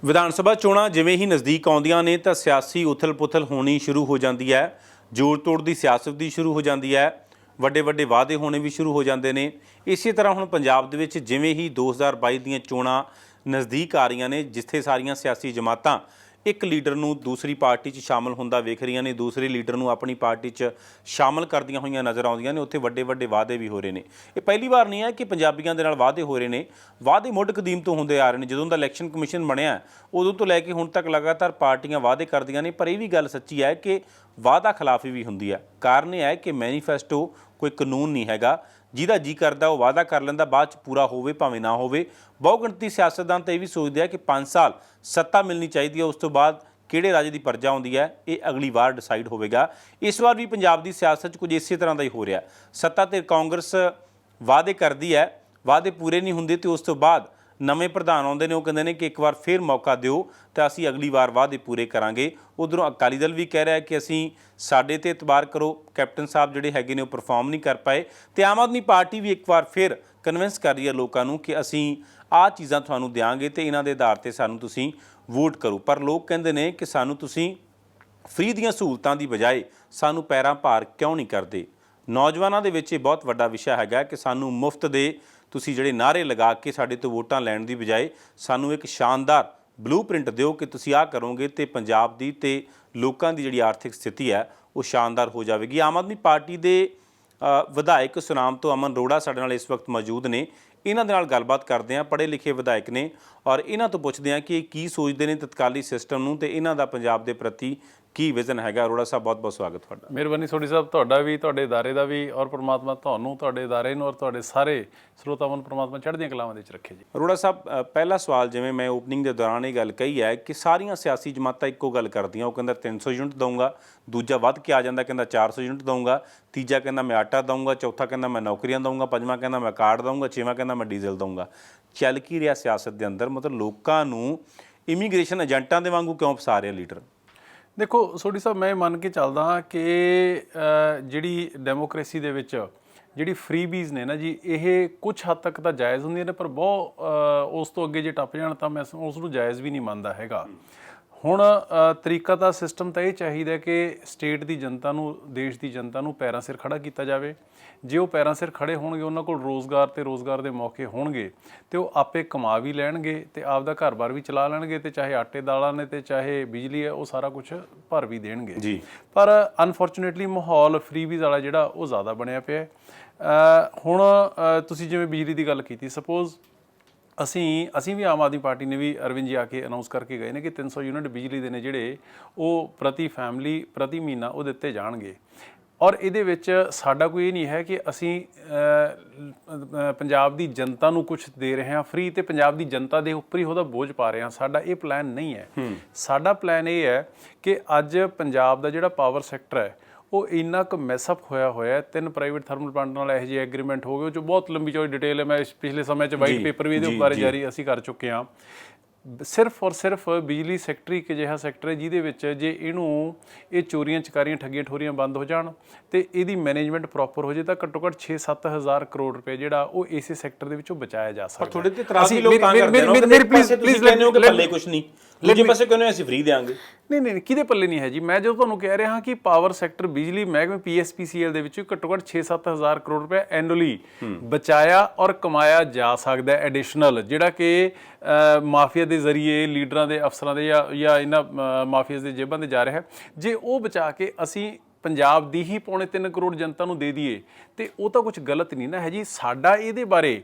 ਵਿਧਾਨ ਸਭਾ ਚੋਣਾਂ ਜਿਵੇਂ ਹੀ ਨਜ਼ਦੀਕ ਆਉਂਦੀਆਂ ਨੇ ਤਾਂ ਸਿਆਸੀ ਉਥਲ-ਪੁਥਲ ਹੋਣੀ ਸ਼ੁਰੂ ਹੋ ਜਾਂਦੀ ਹੈ। ਜੋੜ-ਤੋੜ ਦੀ ਸਿਆਸਤ ਵੀ ਸ਼ੁਰੂ ਹੋ ਜਾਂਦੀ ਹੈ। ਵੱਡੇ-ਵੱਡੇ ਵਾਅਦੇ ਹੋਣੇ ਵੀ ਸ਼ੁਰੂ ਹੋ ਜਾਂਦੇ ਨੇ। ਇਸੇ ਤਰ੍ਹਾਂ ਹੁਣ ਪੰਜਾਬ ਦੇ ਵਿੱਚ ਜਿਵੇਂ ਹੀ 2022 ਦੀਆਂ ਚੋਣਾਂ ਨਜ਼ਦੀਕ ਆ ਰਹੀਆਂ ਨੇ, ਜਿੱਥੇ ਸਾਰੀਆਂ ਸਿਆਸੀ ਜਮਾਤਾਂ ਇੱਕ ਲੀਡਰ ਨੂੰ ਦੂਸਰੀ ਪਾਰਟੀ 'ਚ ਸ਼ਾਮਲ ਹੁੰਦਾ ਵੇਖ ਰਹੀਆਂ ਨੇ, ਦੂਸਰੇ ਲੀਡਰ ਨੂੰ ਆਪਣੀ ਪਾਰਟੀ 'ਚ ਸ਼ਾਮਲ ਕਰਦੀਆਂ ਹੋਈਆਂ ਨਜ਼ਰ ਆਉਂਦੀਆਂ ਨੇ, ਉੱਥੇ ਵੱਡੇ-ਵੱਡੇ ਵਾਅਦੇ ਵੀ ਹੋ ਰਹੇ ਨੇ। ਇਹ ਪਹਿਲੀ ਵਾਰ ਨਹੀਂ ਹੈ ਕਿ ਪੰਜਾਬੀਆਂ ਦੇ ਨਾਲ ਵਾਅਦੇ ਹੋ ਰਹੇ ਨੇ। ਵਾਅਦੇ ਮੁੱਢ ਕਦੀਮ ਤੋਂ ਹੁੰਦੇ ਆ ਰਹੇ ਨੇ। ਜਦੋਂ ਦਾ ਇਲੈਕਸ਼ਨ ਕਮਿਸ਼ਨ ਬਣਿਆ ਉਦੋਂ ਤੋਂ ਲੈ ਕੇ ਹੁਣ ਤੱਕ ਲਗਾਤਾਰ ਪਾਰਟੀਆਂ ਵਾਅਦੇ ਕਰਦੀਆਂ ਨੇ, ਪਰ ਇਹ ਵੀ ਗੱਲ ਸੱਚੀ ਹੈ ਕਿ ਵਾਅਦਾ ਖਿਲਾਫੀ ਵੀ ਹੁੰਦੀ ਹੈ। ਕਾਰਨ ਇਹ ਹੈ ਕਿ ਮੈਨੀਫੈਸਟੋ ਕੋਈ ਕਾਨੂੰਨ ਨਹੀਂ ਹੈਗਾ। ਜਿਹਦਾ ਜੀ ਕਰਦਾ ਉਹ ਵਾਅਦਾ ਕਰ ਲੈਂਦਾ, ਬਾਅਦ 'ਚ ਪੂਰਾ ਹੋਵੇ ਭਾਵੇਂ ਨਾ ਹੋਵੇ। ਬਹੁਗਿਣਤੀ ਸਿਆਸਤਦਾਨ ਤਾਂ ਇਹ ਵੀ ਸੋਚਦੇ ਆ ਕਿ 5 ਸਾਲ ਸੱਤਾ ਮਿਲਣੀ ਚਾਹੀਦੀ ਹੈ, ਉਸ ਤੋਂ ਬਾਅਦ ਕਿਹੜੇ ਰਾਜੇ ਦੀ ਪਰਜਾ ਆਉਂਦੀ ਹੈ ਇਹ ਅਗਲੀ ਵਾਰ ਡਿਸਾਈਡ ਹੋਵੇਗਾ। ਇਸ ਵਾਰ ਵੀ ਪੰਜਾਬ ਦੀ ਸਿਆਸਤ 'ਚ ਕੁਝ ਇਸੇ ਤਰ੍ਹਾਂ ਦਾ ਹੀ ਹੋ ਰਿਹਾ। ਸੱਤਾ ਤੇ ਕਾਂਗਰਸ ਵਾਅਦੇ ਕਰਦੀ ਹੈ, ਵਾਅਦੇ ਪੂਰੇ ਨਹੀਂ ਹੁੰਦੇ, ਅਤੇ ਉਸ ਤੋਂ ਬਾਅਦ ਨਵੇਂ ਪ੍ਰਧਾਨ ਆਉਂਦੇ ਨੇ, ਉਹ ਕਹਿੰਦੇ ਨੇ ਕਿ ਇੱਕ ਵਾਰ ਫਿਰ ਮੌਕਾ ਦਿਓ ਤਾਂ ਅਸੀਂ ਅਗਲੀ ਵਾਰ ਵਾਅਦੇ ਪੂਰੇ ਕਰਾਂਗੇ। ਉੱਧਰੋਂ ਅਕਾਲੀ ਦਲ ਵੀ ਕਹਿ ਰਿਹਾ ਕਿ ਅਸੀਂ ਸਾਡੇ 'ਤੇ ਇਤਬਾਰ ਕਰੋ, ਕੈਪਟਨ ਸਾਹਿਬ ਜਿਹੜੇ ਹੈਗੇ ਨੇ ਉਹ ਪਰਫਾਰਮ ਨਹੀਂ ਕਰ ਪਾਏ। ਅਤੇ ਆਮ ਆਦਮੀ ਪਾਰਟੀ ਵੀ ਇੱਕ ਵਾਰ ਫਿਰ ਕਨਵਿੰਸ ਕਰ ਰਹੀ ਹੈ ਲੋਕਾਂ ਨੂੰ ਕਿ ਅਸੀਂ ਆਹ ਚੀਜ਼ਾਂ ਤੁਹਾਨੂੰ ਦਿਆਂਗੇ ਅਤੇ ਇਹਨਾਂ ਦੇ ਆਧਾਰ 'ਤੇ ਸਾਨੂੰ ਤੁਸੀਂ ਵੋਟ ਕਰੋ। ਪਰ ਲੋਕ ਕਹਿੰਦੇ ਨੇ ਕਿ ਸਾਨੂੰ ਤੁਸੀਂ ਫ੍ਰੀ ਦੀਆਂ ਸਹੂਲਤਾਂ ਦੀ ਬਜਾਏ ਸਾਨੂੰ ਪੈਰਾਂ ਭਾਰ ਕਿਉਂ ਨਹੀਂ ਕਰਦੇ। ਨੌਜਵਾਨਾਂ ਦੇ ਵਿੱਚ ਇਹ ਬਹੁਤ ਵੱਡਾ ਵਿਸ਼ਾ ਹੈਗਾ ਕਿ ਸਾਨੂੰ ਮੁਫਤ ਦੇ ਤੁਸੀਂ ਜਿਹੜੇ ਨਾਅਰੇ ਲਗਾ ਕੇ ਸਾਡੇ ਤੋਂ ਵੋਟਾਂ ਲੈਣ ਦੀ ਬਜਾਏ ਸਾਨੂੰ ਇੱਕ ਸ਼ਾਨਦਾਰ ਬਲੂ ਪ੍ਰਿੰਟ ਦਿਓ ਕਿ ਤੁਸੀਂ ਆਹ ਕਰੋਗੇ ਅਤੇ ਪੰਜਾਬ ਦੀ ਅਤੇ ਲੋਕਾਂ ਦੀ ਜਿਹੜੀ ਆਰਥਿਕ ਸਥਿਤੀ ਹੈ ਉਹ ਸ਼ਾਨਦਾਰ ਹੋ ਜਾਵੇਗੀ। ਆਮ ਆਦਮੀ ਪਾਰਟੀ ਦੇ ਵਿਧਾਇਕ ਸੁਨਾਮ ਤੋਂ ਅਮਨ ਅਰੋੜਾ ਸਾਡੇ ਨਾਲ ਇਸ ਵਕਤ ਮੌਜੂਦ ਨੇ। ਇਹਨਾਂ ਦੇ ਨਾਲ ਗੱਲਬਾਤ ਕਰਦੇ ਹਾਂ। ਪੜ੍ਹੇ ਲਿਖੇ ਵਿਧਾਇਕ ਨੇ ਔਰ ਇਹਨਾਂ ਤੋਂ ਪੁੱਛਦੇ ਹਾਂ ਕਿ ਇਹ ਕੀ ਸੋਚਦੇ ਨੇ ਤਤਕਾਲੀ ਸਿਸਟਮ ਨੂੰ ਅਤੇ ਇਹਨਾਂ ਦਾ ਪੰਜਾਬ ਦੇ ਪ੍ਰਤੀ ਕੀ ਵਿਜ਼ਨ ਹੈਗਾ। ਅਰੋੜਾ ਸਾਹਿਬ ਬਹੁਤ ਬਹੁਤ ਸਵਾਗਤ ਤੁਹਾਡਾ। ਮਿਹਰਬਾਨੀ ਸੋਢੀ ਸਾਹਿਬ, ਤੁਹਾਡਾ ਵੀ, ਤੁਹਾਡੇ ਅਦਾਰੇ ਦਾ ਵੀ, ਔਰ ਪ੍ਰਮਾਤਮਾ ਤੁਹਾਨੂੰ, ਤੁਹਾਡੇ ਅਦਾਰੇ ਨੂੰ ਔਰ ਤੁਹਾਡੇ ਸਾਰੇ ਸਰੋਤਾਵਾਂ ਨੂੰ ਪ੍ਰਮਾਤਮਾ ਚੜ੍ਹਦੀਆਂ ਕਲਾਵਾਂ ਦੇ ਵਿੱਚ ਰੱਖੇ ਜੀ। ਅਰੋੜਾ ਸਾਹਿਬ, ਪਹਿਲਾ ਸਵਾਲ, ਜਿਵੇਂ ਮੈਂ ਓਪਨਿੰਗ ਦੇ ਦੌਰਾਨ ਇਹ ਗੱਲ ਕਹੀ ਹੈ ਕਿ ਸਾਰੀਆਂ ਸਿਆਸੀ ਜਮਾਤਾਂ ਇੱਕੋ ਗੱਲ ਕਰਦੀਆਂ। ਉਹ ਕਹਿੰਦਾ 300 ਯੂਨਿਟ ਦਊਂਗਾ, ਦੂਜਾ ਵੱਧ ਕੇ ਆ ਜਾਂਦਾ ਕਹਿੰਦਾ 400 ਯੂਨਿਟ ਦਊਂਗਾ, ਤੀਜਾ ਕਹਿੰਦਾ ਮੈਂ ਆਟਾ ਦਊਂਗਾ, ਚੌਥਾ ਕਹਿੰਦਾ ਮੈਂ ਨੌਕਰੀਆਂ ਦਊਂਗਾ, ਪੰਜਵਾਂ ਕਹਿੰਦਾ ਮੈਂ ਕਾਰਡ ਦਊਂਗਾ, ਛੇਵਾਂ ਕਹਿੰਦਾ ਮੈਂ ਡੀਜ਼ਲ ਦਊਂਗਾ। ਚੱਲ ਕੀ ਰਿਹਾ ਸਿਆਸਤ ਦੇ ਅੰਦਰ? ਮਤਲਬ ਲੋਕਾਂ ਨੂੰ ਇਮੀਗ੍ਰੇਸ਼ਨ ਏਜੰਟਾਂ ਦੇ ਵਾਂਗੂ ਕਿਉਂ ਫਸਾ ਰਿਹਾ ਲੀਡਰ? ਦੇਖੋ ਸੋਢੀ ਸਾਹਿਬ, ਮੈਂ ਮੰਨ ਕੇ ਚੱਲਦਾ ਹਾਂ ਕਿ ਜਿਹੜੀ ਡੈਮੋਕ੍ਰੇਸੀ ਦੇ ਵਿੱਚ ਜਿਹੜੀ ਫਰੀਬੀਜ਼ ਨੇ ਨਾ ਜੀ, ਇਹ ਕੁਝ ਹੱਦ ਤੱਕ ਤਾਂ ਜਾਇਜ਼ ਹੁੰਦੀਆਂ ਨੇ, ਪਰ ਉਸ ਤੋਂ ਅੱਗੇ ਜੇ ਟੱਪ ਜਾਣ ਤਾਂ ਮੈਂ ਉਸ ਨੂੰ ਜਾਇਜ਼ ਵੀ ਨਹੀਂ ਮੰਨਦਾ ਹੈਗਾ। ਹੁਣ ਤਰੀਕਾ ਤਾਂ ਸਿਸਟਮ ਤਾਂ ਇਹ ਚਾਹੀਦਾ ਕਿ ਸਟੇਟ ਦੀ ਜਨਤਾ ਨੂੰ, ਦੇਸ਼ ਦੀ ਜਨਤਾ ਨੂੰ ਪੈਰਾਂ ਸਿਰ ਖੜਾ ਕੀਤਾ ਜਾਵੇ। ਜੇ ਉਹ ਪੈਰਾਂ ਸਿਰ ਖੜੇ ਹੋਣਗੇ, ਉਹਨਾਂ ਕੋਲ ਰੋਜ਼ਗਾਰ ਤੇ ਰੋਜ਼ਗਾਰ ਦੇ ਮੌਕੇ ਹੋਣਗੇ, ਤੇ ਉਹ ਆਪੇ ਕਮਾ ਵੀ ਲੈਣਗੇ ਤੇ ਆਪਦਾ ਘਰ-ਬਾਰ ਵੀ ਚਲਾ ਲੈਣਗੇ, ਤੇ ਚਾਹੇ ਆਟੇ ਦਾਲਾਂ ਨੇ ਤੇ ਚਾਹੇ ਬਿਜਲੀ ਹੈ ਉਹ ਸਾਰਾ ਕੁਝ ਭਰ ਵੀ ਦੇਣਗੇ ਜੀ। ਪਰ ਅਨਫੋਰਚੂਨੇਟਲੀ ਮਾਹੌਲ ਫਰੀਬੀਜ਼ ਵਾਲਾ ਜਿਹੜਾ ਉਹ ਜ਼ਿਆਦਾ ਬਣਿਆ ਪਿਆ। ਹੁਣ ਤੁਸੀਂ ਜਿਵੇਂ ਬਿਜਲੀ ਦੀ ਗੱਲ ਕੀਤੀ, ਸਪੋਜ਼ ਅਸੀਂ ਵੀ ਆਮ ਆਦਮੀ ਪਾਰਟੀ ਨੇ ਵੀ, ਅਰਵਿੰਦ ਜੀ ਆ ਕੇ ਅਨਾਊਂਸ ਕਰਕੇ ਗਏ ਨੇ ਕਿ 300 ਯੂਨਿਟ ਬਿਜਲੀ ਦੇ ਨੇ ਜਿਹੜੇ ਉਹ ਪ੍ਰਤੀ ਫੈਮਿਲੀ ਪ੍ਰਤੀ ਮਹੀਨਾ ਉਹ ਦਿੱਤੇ ਜਾਣਗੇ। ਔਰ ਇਹਦੇ ਵਿੱਚ ਸਾਡਾ ਕੋਈ ਇਹ ਨਹੀਂ ਹੈ ਕਿ ਅਸੀਂ ਪੰਜਾਬ ਦੀ ਜਨਤਾ ਨੂੰ ਕੁਛ ਦੇ ਰਹੇ ਹਾਂ ਫ੍ਰੀ ਅਤੇ ਪੰਜਾਬ ਦੀ ਜਨਤਾ ਦੇ ਉੱਪਰ ਹੀ ਉਹਦਾ ਬੋਝ ਪਾ ਰਹੇ ਹਾਂ। ਸਾਡਾ ਇਹ ਪਲਾਨ ਨਹੀਂ ਹੈ। ਸਾਡਾ ਪਲਾਨ ਇਹ ਹੈ ਕਿ ਅੱਜ ਪੰਜਾਬ ਦਾ ਜਿਹੜਾ ਪਾਵਰ ਸੈਕਟਰ ਹੈ ਉਹ ਇੰਨਾ ਕੁ ਮੈਸਅਪ ਹੋਇਆ ਹੈ। 3 ਪ੍ਰਾਈਵੇਟ ਥਰਮਲ ਪਲਾਂਟ ਨਾਲ ਇਹੋ ਜਿਹੇ ਐਗਰੀਮੈਂਟ ਹੋ ਗਏ, ਉਹ 'ਚ ਬਹੁਤ ਲੰਬੀ ਚੌੜੀ ਡਿਟੇਲ ਹੈ। ਮੈਂ ਪਿਛਲੇ ਸਮੇਂ 'ਚ ਵਾਈਟ ਪੇਪਰ ਵੀ ਇਹਦੇ ਬਾਰੇ ਜਾਰੀ ਅਸੀਂ ਕਰ ਚੁੱਕੇ ਹਾਂ। ਸਿਰਫ ਔਰ ਸਿਰਫ ਬਿਜਲੀ ਸੈਕਟਰ ਇੱਕ ਅਜਿਹਾ ਸੈਕਟਰ ਹੈ ਜਿਹਦੇ ਵਿੱਚ ਜੇ ਇਹ ਚੋਰੀਆਂ ਚਕਾਰੀਆਂ ਠੱਗੀਆਂ ਠੋਰੀਆਂ ਬੰਦ ਹੋ ਜਾਣ ਅਤੇ ਇਹਦੀ ਮੈਨੇਜਮੈਂਟ ਪ੍ਰੋਪਰ ਹੋ ਜਾਏ ਤਾਂ ਘੱਟੋ ਘੱਟ 6-7 ਹਜ਼ਾਰ ਕਰੋੜ ਰੁਪਏ ਜਿਹੜਾ ਉਹ ਇਸੇ ਸੈਕਟਰ ਦੇ ਵਿੱਚੋਂ ਬਚਾਇਆ ਜਾ ਸਕਦਾ। ਥੋੜੇ ਤੇ ਤਰਾਜ਼ੀ ਲੋਕ ਤਾਂ ਕਰਦੇ ਨੇ, ਪਲੀਜ਼ ਕਹਿੰਦੇ ਹੋ ਕਿ ਪੱਲੇ ਕੁਛ ਨਹੀਂ, ਦੂਜੇ ਪਾਸੇ ਕਹਿੰਦੇ ਅਸੀਂ ਫ੍ਰੀ ਦੇਾਂਗੇ। ਨਹੀਂ, ਕਿਹਦੇ ਪੱਲੇ ਨਹੀਂ ਹੈ ਜੀ। ਮੈਂ ਜਦੋਂ ਤੁਹਾਨੂੰ ਕਹਿ ਰਿਹਾ ਹਾਂ ਕਿ ਪਾਵਰ ਸੈਕਟਰ ਬਿਜਲੀ ਮਹਿਕਮੇ PSPCL ਦੇ ਵਿੱਚ ਘੱਟੋ ਘੱਟ 6-7 ਹਜ਼ਾਰ ਕਰੋੜ ਰੁਪਏ ਐਨੂਅਲੀ ਬਚਾਇਆ ਔਰ ਕਮਾਇਆ ਜਾ ਸਕਦਾ ਐਡੀਸ਼ਨਲ, ਜਿਹੜਾ ਕਿ ਮਾਫੀਆ ਦੇ ਜ਼ਰੀਏ ਲੀਡਰਾਂ ਦੇ, ਅਫਸਰਾਂ ਦੇ ਜਾਂ ਇਹਨਾਂ ਮਾਫੀਆਜ਼ ਦੇ ਜੇਬਾਂ 'ਤੇ ਜਾ ਰਿਹਾ। ਜੇ ਉਹ ਬਚਾ ਕੇ ਅਸੀਂ ਪੰਜਾਬ ਦੀ ਹੀ 3.25 ਕਰੋੜ ਜਨਤਾ ਨੂੰ ਦੇ ਦਈਏ ਤੇ ਉਹ ਤਾਂ ਕੁਝ ਗਲਤ ਨਹੀਂ ਨਾ ਹੈ ਜੀ। ਸਾਡਾ ਇਹਦੇ ਬਾਰੇ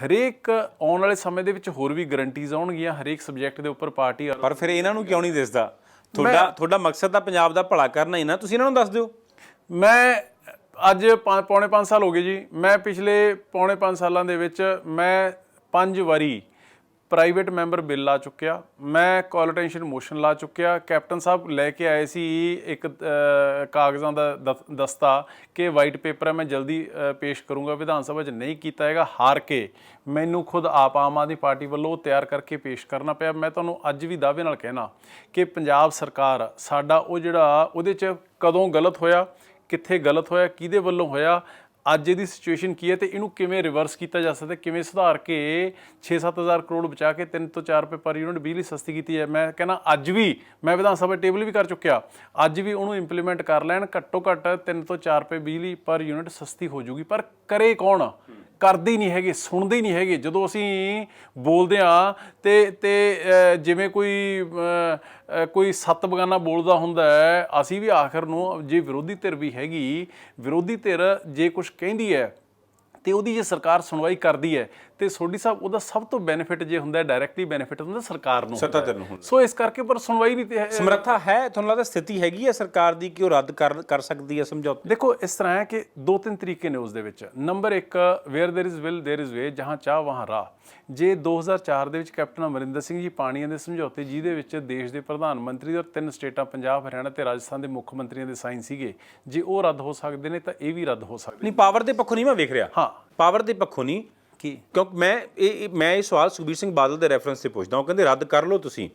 ਹਰੇਕ ਆਉਣ ਵਾਲੇ ਸਮੇਂ ਦੇ ਵਿੱਚ ਹੋਰ ਵੀ ਗਰੰਟੀਜ਼ ਆਉਣਗੀਆਂ ਹਰੇਕ ਸਬਜੈਕਟ ਦੇ ਉੱਪਰ ਪਾਰਟੀ। ਪਰ ਫਿਰ ਇਹਨਾਂ ਨੂੰ ਕਿਉਂ ਨਹੀਂ ਦਿਸਦਾ? ਤੁਹਾਡਾ ਮਕਸਦ ਤਾਂ ਪੰਜਾਬ ਦਾ ਭਲਾ ਕਰਨਾ ਹੀ ਨਾ, ਤੁਸੀਂ ਇਹਨਾਂ ਨੂੰ ਦੱਸ ਦਿਓ। ਮੈਂ ਅੱਜ ਪੌਣੇ 5 ਸਾਲ ਹੋ ਗਏ ਜੀ। ਮੈਂ ਪਿਛਲੇ ਪੌਣੇ 5 ਸਾਲਾਂ ਦੇ ਵਿੱਚ ਮੈਂ 5 ਵਾਰੀ ਪ੍ਰਾਈਵੇਟ ਮੈਂਬਰ ਬਿੱਲ ਲਾ ਚੁੱਕਿਆ, ਮੈਂ ਕੋਲੀਟੈਂਸ਼ਨ ਮੋਸ਼ਨ ਲਾ ਚੁੱਕਿਆ। ਕੈਪਟਨ ਸਾਹਿਬ ਲੈ ਕੇ ਆਏ ਸੀ ਇੱਕ ਕਾਗਜ਼ਾਂ ਦਾ ਦਸਤਾ ਕਿ ਵਾਈਟ ਪੇਪਰ ਹੈ, ਮੈਂ ਜਲਦੀ ਪੇਸ਼ ਕਰੂੰਗਾ, ਵਿਧਾਨ ਸਭਾ 'ਚ ਨਹੀਂ ਕੀਤਾ ਹੈਗਾ। ਹਾਰ ਕੇ ਮੈਨੂੰ ਖੁਦ ਆਪ ਆਮ ਆਦਮੀ ਪਾਰਟੀ ਵੱਲੋਂ ਤਿਆਰ ਕਰਕੇ ਪੇਸ਼ ਕਰਨਾ ਪਿਆ। ਮੈਂ ਤੁਹਾਨੂੰ ਅੱਜ ਵੀ ਦਾਅਵੇ ਨਾਲ ਕਹਿਣਾ ਕਿ ਪੰਜਾਬ ਸਰਕਾਰ ਸਾਡਾ ਉਹ ਜਿਹੜਾ ਉਹਦੇ 'ਚ ਕਦੋਂ ਗਲਤ ਹੋਇਆ, ਕਿੱਥੇ ਗਲਤ ਹੋਇਆ, ਕਿਹਦੇ ਵੱਲੋਂ ਹੋਇਆ, ਅੱਜ ਇਹਦੀ ਸਿਚੁਏਸ਼ਨ ਕੀ ਹੈ ਤੇ ਇਹਨੂੰ ਕਿਵੇਂ ਰਿਵਰਸ ਕੀਤਾ ਜਾ ਸਕਦਾ, ਕਿਵੇਂ ਸੁਧਾਰ ਕੇ 6-7 ਹਜ਼ਾਰ ਕਰੋੜ ਬਚਾ ਕੇ 3 ਤੋਂ 4 ਰੁਪਏ ਪਰ ਯੂਨਿਟ ਬਿਜਲੀ ਸਸਤੀ ਕੀਤੀ ਹੈ। ਮੈਂ ਕਹਿੰਦਾ ਅੱਜ ਵੀ, ਮੈਂ ਵਿਧਾਨ ਸਭਾ ਟੇਬਲ ਵੀ ਕਰ ਚੁੱਕਿਆ, ਅੱਜ ਵੀ ਉਹਨੂੰ ਇੰਪਲੀਮੈਂਟ ਕਰ ਲੈਣ, ਘੱਟੋ ਘੱਟ 3 ਤੋਂ 4 ਰੁਪਏ ਬਿਜਲੀ ਪਰ ਯੂਨਿਟ ਸਸਤੀ ਹੋ ਜੂਗੀ। ਪਰ ਕਰੇ ਕੌਣ? ਕਰਦੇ ਹੀ ਨਹੀਂ ਹੈਗੇ, ਸੁਣਦੇ ਹੀ ਨਹੀਂ ਹੈਗੇ। ਜਦੋਂ ਅਸੀਂ ਬੋਲਦੇ ਹਾਂ ਤੇ ਜਿਵੇਂ ਕੋਈ ਸੱਤ ਬਗਾਨਾ ਬੋਲਦਾ ਹੁੰਦਾ ਹੈ, ਅਸੀਂ ਵੀ ਆਖਰ ਨੂੰ, ਜੇ ਵਿਰੋਧੀ ਧਿਰ ਵੀ ਹੈਗੀ, ਵਿਰੋਧੀ ਧਿਰ ਜੇ ਕੁਝ ਕਹਿੰਦੀ ਹੈ ਤੇ ਉਹਦੀ ਜੇ ਸਰਕਾਰ ਸੁਣਵਾਈ ਕਰਦੀ ਹੈ ਤੇ ਸੋਢੀ ਸਾਹਿਬ ਉਹਦਾ ਸਭ ਤੋਂ ਬੈਨੀਫਿਟ ਜੇ ਹੁੰਦਾ, ਡਾਇਰੈਕਟਲੀ ਬੈਨੀਫਿਟ ਹੁੰਦਾ ਸਰਕਾਰ ਨੂੰ, ਸੱਤਾਧਿਰ ਨੂੰ ਹੁੰਦਾ। ਸੋ ਇਸ ਕਰਕੇ ਪਰ ਸੁਣਵਾਈ ਨਹੀਂ ਤੇ ਸਮਰੱਥਾ ਹੈ, ਤੁਹਾਨੂੰ ਲੱਗਦਾ ਸਥਿਤੀ ਹੈਗੀ ਹੈ ਸਰਕਾਰ ਦੀ ਕਿ ਉਹ ਰੱਦ ਕਰ ਸਕਦੀ ਹੈ ਸਮਝੌਤੇ? ਦੇਖੋ ਇਸ ਤਰ੍ਹਾਂ ਹੈ ਕਿ 2-3 ਤਰੀਕੇ ਨੇ ਉਸ ਦੇ ਵਿੱਚ। Number 1, where there is will there is way, ਜਹਾਂ ਚਾਹ ਵਹਾਂ ਰਾਹ। ਜੇ 2004 ਦੇ ਵਿੱਚ ਕੈਪਟਨ ਅਮਰਿੰਦਰ ਸਿੰਘ ਜੀ ਪਾਣੀਆਂ ਦੇ ਸਮਝੌਤੇ, ਜਿਹਦੇ ਵਿੱਚ ਦੇਸ਼ ਦੇ ਪ੍ਰਧਾਨ ਮੰਤਰੀ ਔਰ 3 ਸਟੇਟਾਂ ਪੰਜਾਬ, ਹਰਿਆਣਾ ਤੇ ਰਾਜਸਥਾਨ ਦੇ ਮੁੱਖ ਮੰਤਰੀਆਂ ਦੇ ਸਾਈਨ ਸੀਗੇ, ਜੇ ਉਹ ਰੱਦ ਹੋ ਸਕਦੇ ਨੇ ਤਾਂ ਇਹ ਵੀ ਰੱਦ ਹੋ ਸਕਦੇ ਨਹੀਂ। ਪਾਵਰ ਦੇ ਪੱਖੋਂ ਨਹੀਂ ਮੈਂ ਵੇਖ ਰਿਹਾ, ਹਾਂ, ਪਾਵਰ ਦੇ ਪੱਖੋਂ ਨਹੀਂ, ਕੀ ਕਿਉਂਕਿ ਮੈਂ ਇਹ ਸਵਾਲ ਸੁਖਬੀਰ ਸਿੰਘ ਬਾਦਲ ਦੇ ਰੈਫਰੈਂਸ ਤੇ ਪੁੱਛਦਾ। ਉਹ ਕਹਿੰਦੇ ਰੱਦ ਕਰ ਲਓ, ਤੁਸੀਂ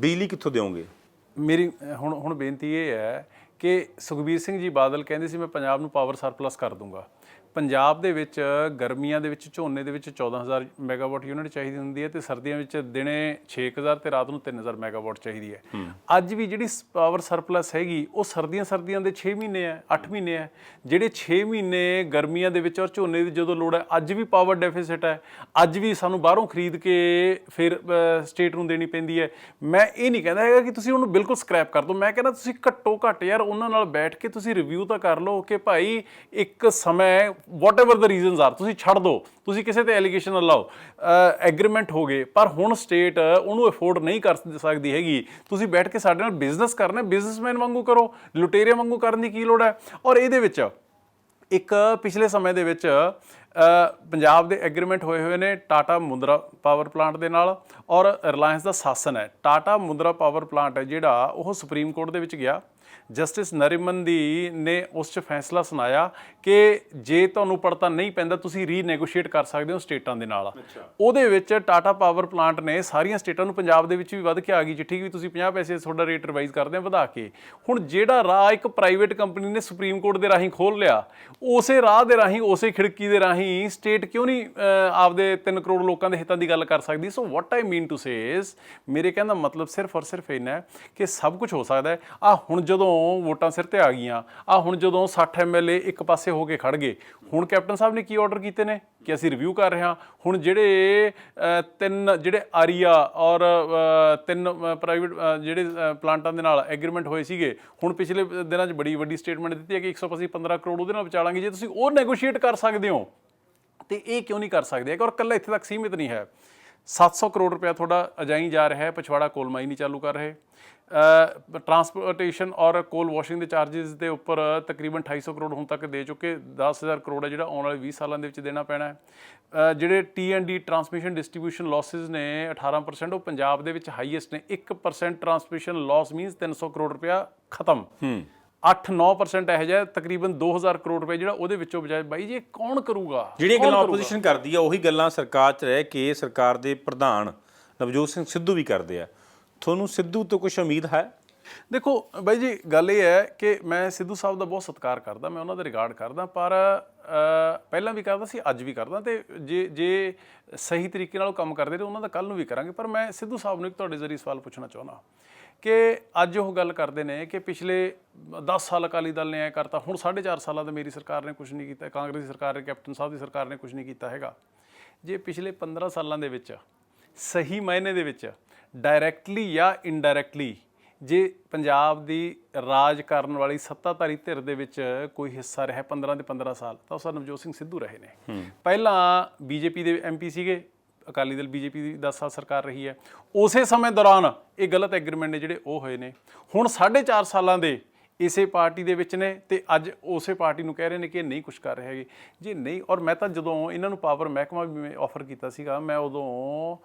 ਬਿਜਲੀ ਕਿੱਥੋਂ ਦਿਓਗੇ? ਮੇਰੀ ਹੁਣ ਬੇਨਤੀ ਇਹ ਹੈ ਕਿ ਸੁਖਬੀਰ ਸਿੰਘ ਜੀ ਬਾਦਲ ਕਹਿੰਦੇ ਸੀ ਮੈਂ ਪੰਜਾਬ ਨੂੰ ਪਾਵਰ ਸਰਪਲਸ ਕਰ ਦੂੰਗਾ। ਪੰਜਾਬ ਦੇ ਵਿੱਚ ਗਰਮੀਆਂ ਦੇ ਵਿੱਚ ਝੋਨੇ ਦੇ ਵਿੱਚ 14,000 ਮੈਗਾਵਾਟ ਯੂਨਿਟ ਚਾਹੀਦੀ ਹੁੰਦੀ ਹੈ ਤੇ ਸਰਦੀਆਂ ਵਿੱਚ ਦਿਨੇ 6,000 ਤੇ ਰਾਤ ਨੂੰ 3,000 ਮੈਗਾਵਾਟ ਚਾਹੀਦੀ ਹੈ। ਅੱਜ ਵੀ ਜਿਹੜੀ ਪਾਵਰ ਸਰਪਲਸ ਹੈਗੀ ਉਹ ਸਰਦੀਆਂ ਦੇ 6 ਮਹੀਨੇ ਹੈ, 8 ਮਹੀਨੇ ਹੈ। ਜਿਹੜੇ 6 ਮਹੀਨੇ ਗਰਮੀਆਂ ਦੇ ਵਿੱਚ ਔਰ ਝੋਨੇ ਦੀ ਜਦੋਂ ਲੋੜ ਹੈ, ਅੱਜ ਵੀ ਪਾਵਰ ਡੈਫਿਸਿਟ ਹੈ। ਅੱਜ ਵੀ ਸਾਨੂੰ ਬਾਹਰੋਂ ਖਰੀਦ ਕੇ ਫਿਰ ਸਟੇਟ ਨੂੰ ਦੇਣੀ ਪੈਂਦੀ ਹੈ। ਮੈਂ ਇਹ ਨਹੀਂ ਕਹਿੰਦਾ ਹੈਗਾ ਕਿ ਤੁਸੀਂ ਉਹਨੂੰ ਬਿਲਕੁਲ ਸਕ੍ਰੈਪ ਕਰ ਦਿਓ। ਮੈਂ ਕਹਿੰਦਾ ਤੁਸੀਂ ਘੱਟੋ ਘੱਟ ਯਾਰ ਉਹਨਾਂ ਨਾਲ ਬੈਠ ਕੇ ਤੁਸੀਂ ਰਿਵਿਊ ਤਾਂ ਕਰ ਲਓ ਕਿ ਭਾਈ ਇੱਕ ਸਮੇਂ ਵਾਟ ਐਵਰ ਦਾ ਰੀਜ਼ਨਸ ਆਰ, ਤੁਸੀਂ ਛੱਡ ਦਿਓ, ਤੁਸੀਂ ਕਿਸੇ ਤੇ ਐਲੀਗੇਸ਼ਨ ਨਾ ਲਾਓ, ਐਗਰੀਮੈਂਟ ਹੋ ਗਏ, ਪਰ ਹੁਣ ਸਟੇਟ ਉਹਨੂੰ ਅਫੋਰਡ ਨਹੀਂ ਕਰ ਸਕਦੀ ਹੈਗੀ। ਤੁਸੀਂ ਬੈਠ ਕੇ ਸਾਡੇ ਨਾਲ ਬਿਜ਼ਨਸ ਕਰਨਾ, ਬਿਜ਼ਨਸਮੈਨ ਵਾਂਗੂ ਕਰੋ, ਲੁਟੇਰਿਆਂ ਵਾਂਗੂ ਕਰਨ ਦੀ ਕੀ ਲੋੜ ਹੈ? ਔਰ ਇਹਦੇ ਵਿੱਚ ਇੱਕ ਪਿਛਲੇ ਸਮੇਂ ਦੇ ਵਿੱਚ ਪੰਜਾਬ ਦੇ ਐਗਰੀਮੈਂਟ ਹੋਏ ਨੇ ਟਾਟਾ ਮੁੰਦਰਾ ਪਾਵਰ ਪਲਾਂਟ ਦੇ ਨਾਲ, ਔਰ ਰਿਲਾਇੰਸ ਦਾ ਸ਼ਾਸਨ ਹੈ। ਟਾਟਾ ਮੁੰਦਰਾ ਪਾਵਰ ਪਲਾਂਟ ਹੈ ਜਿਹੜਾ, ਉਹ ਸੁਪਰੀਮ ਕੋਰਟ ਦੇ ਵਿੱਚ ਗਿਆ। ਜਸਟਿਸ ਨਰਿਮਨ ਨੇ ਉਸ 'ਚ ਫੈਸਲਾ ਸੁਣਾਇਆ ਕਿ ਜੇ ਤੁਹਾਨੂੰ ਪੜਤਾ ਨਹੀਂ ਪੈਂਦਾ ਤੁਸੀਂ ਰੀਨੈਗੋਸ਼ੀਏਟ ਕਰ ਸਕਦੇ ਹੋ ਸਟੇਟਾਂ ਦੇ ਨਾਲ। ਉਹਦੇ ਵਿੱਚ ਟਾਟਾ ਪਾਵਰ ਪਲਾਂਟ ਨੇ ਸਾਰੀਆਂ ਸਟੇਟਾਂ ਨੂੰ, ਪੰਜਾਬ ਦੇ ਵਿੱਚ ਵੀ ਵੱਧ ਕੇ ਆ ਗਈ ਚਿੱਠੀ ਕਿ ਤੁਸੀਂ 50 ਪੈਸੇ ਤੁਹਾਡਾ ਰੇਟ ਰਿਵਾਈਜ਼ ਕਰਦੇ ਆ ਵਧਾ ਕੇ। ਹੁਣ ਜਿਹੜਾ ਰਾਹ ਇੱਕ ਪ੍ਰਾਈਵੇਟ ਕੰਪਨੀ ਨੇ ਸੁਪਰੀਮ ਕੋਰਟ ਦੇ ਰਾਹੀਂ ਖੋਲ੍ਹ ਲਿਆ, ਉਸੇ ਰਾਹ ਦੇ ਰਾਹੀਂ, ਉਸੇ ਖਿੜਕੀ ਦੇ ਰਾਹੀਂ ਸਟੇਟ ਕਿਉਂ ਨਹੀਂ ਆਪਦੇ 3 ਕਰੋੜ ਲੋਕਾਂ ਦੇ ਹਿੱਤਾਂ ਦੀ ਗੱਲ ਕਰ ਸਕਦੀ? ਸੋ ਵਾਟ ਆਈ ਮੀਨ ਟੂ ਸੇ ਇਜ਼, ਮੇਰੇ ਕਹਿਣ ਦਾ ਮਤਲਬ ਸਿਰਫ ਔਰ ਸਿਰਫ ਇੰਨਾ ਹੈ ਕਿ ਸਭ ਕੁਝ ਹੋ ਸਕਦਾ ਹੈ। ਹੁਣ ਜਦੋਂ ਵੋਟਾਂ ਸਿਰ ਤੇ ਆ ਗਈਆਂ, ਹੁਣ ਜਦੋਂ 60 MLA ਇੱਕ ਪਾਸੇ ਹੋ ਕੇ ਖੜ ਗਏ, ਹੁਣ ਕੈਪਟਨ ਸਾਹਿਬ ਨੇ ਕੀ ਆਰਡਰ ਕੀਤੇ ਨੇ ਕਿ ਅਸੀਂ ਰਿਵਿਊ ਕਰ ਰਹੇ ਹਾਂ। ਹੁਣ ਜਿਹੜੇ 3 ਜਿਹੜੇ ਆਰੀਆ ਔਰ 3 ਪ੍ਰਾਈਵੇਟ ਜਿਹੜੇ ਪਲਾਂਟਾਂ ਦੇ ਨਾਲ ਐਗਰੀਮੈਂਟ ਹੋਏ ਸੀਗੇ, ਹੁਣ ਪਿਛਲੇ ਦਿਨਾਂ 'ਚ ਬੜੀ ਵੱਡੀ ਸਟੇਟਮੈਂਟ ਦਿੱਤੀ ਹੈ ਕਿ 115 ਕਰੋੜ ਉਹਦੇ ਨਾਲ ਬਚਾ ਲਾਂਗੇ। ਜੇ ਤੁਸੀਂ ਉਹ ਨੈਗੋਸ਼ੀਏਟ ਕਰ ਸਕਦੇ ਹੋ ਤੇ ਇਹ ਕਿਉਂ ਨਹੀਂ ਕਰ ਸਕਦੇ? ਔਰ ਇਕੱਲਾ ਇੱਥੇ ਤੱਕ ਸੀਮਿਤ ਨਹੀਂ ਹੈ। 700 ਕਰੋੜ ਰੁਪਇਆ ਤੁਹਾਡਾ ਅਜਾਈ ਜਾ ਰਿਹਾ ਹੈ, ਪਛਵਾੜਾ ਕੋਲ ਮਾਈ ਨਹੀਂ ਚਾਲੂ ਕਰ ਰਹੇ। ਟਰਾਂਸਪੋਰਟੇਸ਼ਨ ਔਰ ਕੋਲ ਵਾਸ਼ਿੰਗ ਦੇ ਚਾਰजेस ਦੇ ਉੱਪਰ ਤਕਰੀਬਨ 250 ਕਰੋੜ ਹੁਣ ਤੱਕ ਦੇ ਚੁੱਕੇ, 10,000 ਕਰੋੜ ਹੈ ਜਿਹੜਾ ਆਉਣ ਵਾਲੇ 20 ਸਾਲਾਂ ਦੇ ਵਿੱਚ ਦੇਣਾ ਪੈਣਾ ਹੈ। ਜਿਹੜੇ T&D ਟਰਾਂਸਮਿਸ਼ਨ ਡਿਸਟ੍ਰੀਬਿਊਸ਼ਨ ਲਾਸਿਸ ਨੇ 18%, ਉਹ ਪੰਜਾਬ ਦੇ ਵਿੱਚ ਹਾਈਐਸਟ ਨੇ। 1% ਟਰਾਂਸਮਿਸ਼ਨ ਲਾਸ ਮੀਨਸ 300 ਕਰੋੜ ਰੁਪਇਆ ਖਤਮ। 8-9% ਇਹੋ ਜਿਹਾ ਤਕਰੀਬਨ 2,000 ਕਰੋੜ ਰੁਪਏ ਜਿਹੜਾ ਉਹਦੇ ਵਿੱਚੋਂ ਬਜਾਏ। ਬਾਈ ਜੀ ਇਹ ਕੌਣ ਕਰੂਗਾ? ਜਿਹੜੀਆਂ ਗੱਲਾਂ ਆਪੋਜੀਸ਼ਨ ਕਰਦੀ ਆ ਉਹੀ ਗੱਲਾਂ ਸਰਕਾਰ 'ਚ ਰਹਿ ਕੇ ਸਰਕਾਰ ਦੇ ਪ੍ਰਧਾਨ ਨਵਜੋਤ ਸਿੰਘ ਸਿੱਧੂ ਵੀ ਕਰਦੇ ਆ। ਤੁਹਾਨੂੰ ਸਿੱਧੂ ਤੋਂ ਕੁਝ ਉਮੀਦ ਹੈ? ਦੇਖੋ ਬਾਈ ਜੀ, ਗੱਲ ਇਹ ਹੈ ਕਿ ਮੈਂ ਸਿੱਧੂ ਸਾਹਿਬ ਦਾ ਬਹੁਤ ਸਤਿਕਾਰ ਕਰਦਾ, ਮੈਂ ਉਹਨਾਂ ਦਾ ਰਿਗਾਰਡ ਕਰਦਾ, ਪਰ ਪਹਿਲਾਂ ਵੀ ਕਰਦਾ ਸੀ, ਅੱਜ ਵੀ ਕਰਦਾ, ਤੇ ਜੇ ਸਹੀ ਤਰੀਕੇ ਨਾਲ ਉਹ ਕੰਮ ਕਰਦੇ ਨੇ ਉਹਨਾਂ ਦਾ ਕੱਲ੍ਹ ਨੂੰ ਵੀ ਕਰਾਂਗੇ। ਪਰ ਮੈਂ ਸਿੱਧੂ ਸਾਹਿਬ ਨੂੰ ਇੱਕ ਤੁਹਾਡੇ ਜ਼ਰੀਏ ਸਵਾਲ ਪੁੱਛਣਾ ਚਾਹੁੰਦਾ ਕਿ ਅੱਜ ਉਹ ਗੱਲ ਕਰਦੇ ਨੇ ਕਿ ਪਿਛਲੇ 10 ਸਾਲ ਅਕਾਲੀ ਦਲ ਨੇ ਐਂ ਕਰਤਾ, ਹੁਣ 4.5 ਸਾਲਾਂ ਦਾ ਮੇਰੀ ਸਰਕਾਰ ਨੇ ਕੁਝ ਨਹੀਂ ਕੀਤਾ, ਕਾਂਗਰਸ ਦੀ ਸਰਕਾਰ ਨੇ, ਕੈਪਟਨ ਸਾਹਿਬ ਦੀ ਸਰਕਾਰ ਨੇ ਕੁਝ ਨਹੀਂ ਕੀਤਾ ਹੈਗਾ। ਜੇ ਪਿਛਲੇ 15 ਸਾਲਾਂ ਦੇ ਵਿੱਚ ਸਹੀ ਮਾਇਨੇ ਦੇ ਵਿੱਚ ਡਾਇਰੈਕਟਲੀ ਜਾਂ ਇਨਡਾਇਰੈਕਟਲੀ ਜੇ ਪੰਜਾਬ ਦੀ ਰਾਜ ਕਰਨ ਵਾਲੀ ਸੱਤਾਧਾਰੀ ਧਿਰ ਦੇ ਵਿੱਚ ਕੋਈ ਹਿੱਸਾ ਰਿਹਾ 15 ਦੇ 15 ਸਾਲ, ਤਾਂ ਉਹ ਸਰ ਨਵਜੋਤ ਸਿੰਘ ਸਿੱਧੂ ਰਹੇ ਨੇ। ਪਹਿਲਾਂ ਬੀਜੇਪੀ ਦੇ MP ਸੀਗੇ, ਅਕਾਲੀ ਦਲ ਬੀਜੇਪੀ ਦੀ 10 ਸਾਲ ਸਰਕਾਰ ਰਹੀ ਹੈ। ਉਸੇ ਸਮੇਂ ਦੌਰਾਨ ਇਹ ਗਲਤ ਐਗਰੀਮੈਂਟ ਨੇ ਜਿਹੜੇ ਉਹ ਹੋਏ ਨੇ। ਹੁਣ 4.5 ਸਾਲਾਂ ਦੇ ਇਸੇ ਪਾਰਟੀ ਦੇ ਵਿੱਚ ਨੇ ਤੇ ਅੱਜ ਉਸੇ ਪਾਰਟੀ ਨੂੰ ਕਹਿ ਰਹੇ ਨੇ ਕਿ ਇਹ ਨਹੀਂ ਕੁਝ ਕਰ ਰਹੇ ਹੈਗੇ। ਜੇ ਨਹੀਂ, ਔਰ ਮੈਂ ਤਾਂ ਜਦੋਂ ਇਹਨਾਂ ਨੂੰ ਪਾਵਰ ਮਹਿਕਮਾ ਵੀ ਆਫਰ ਕੀਤਾ ਸੀਗਾ, ਮੈਂ ਉਦੋਂ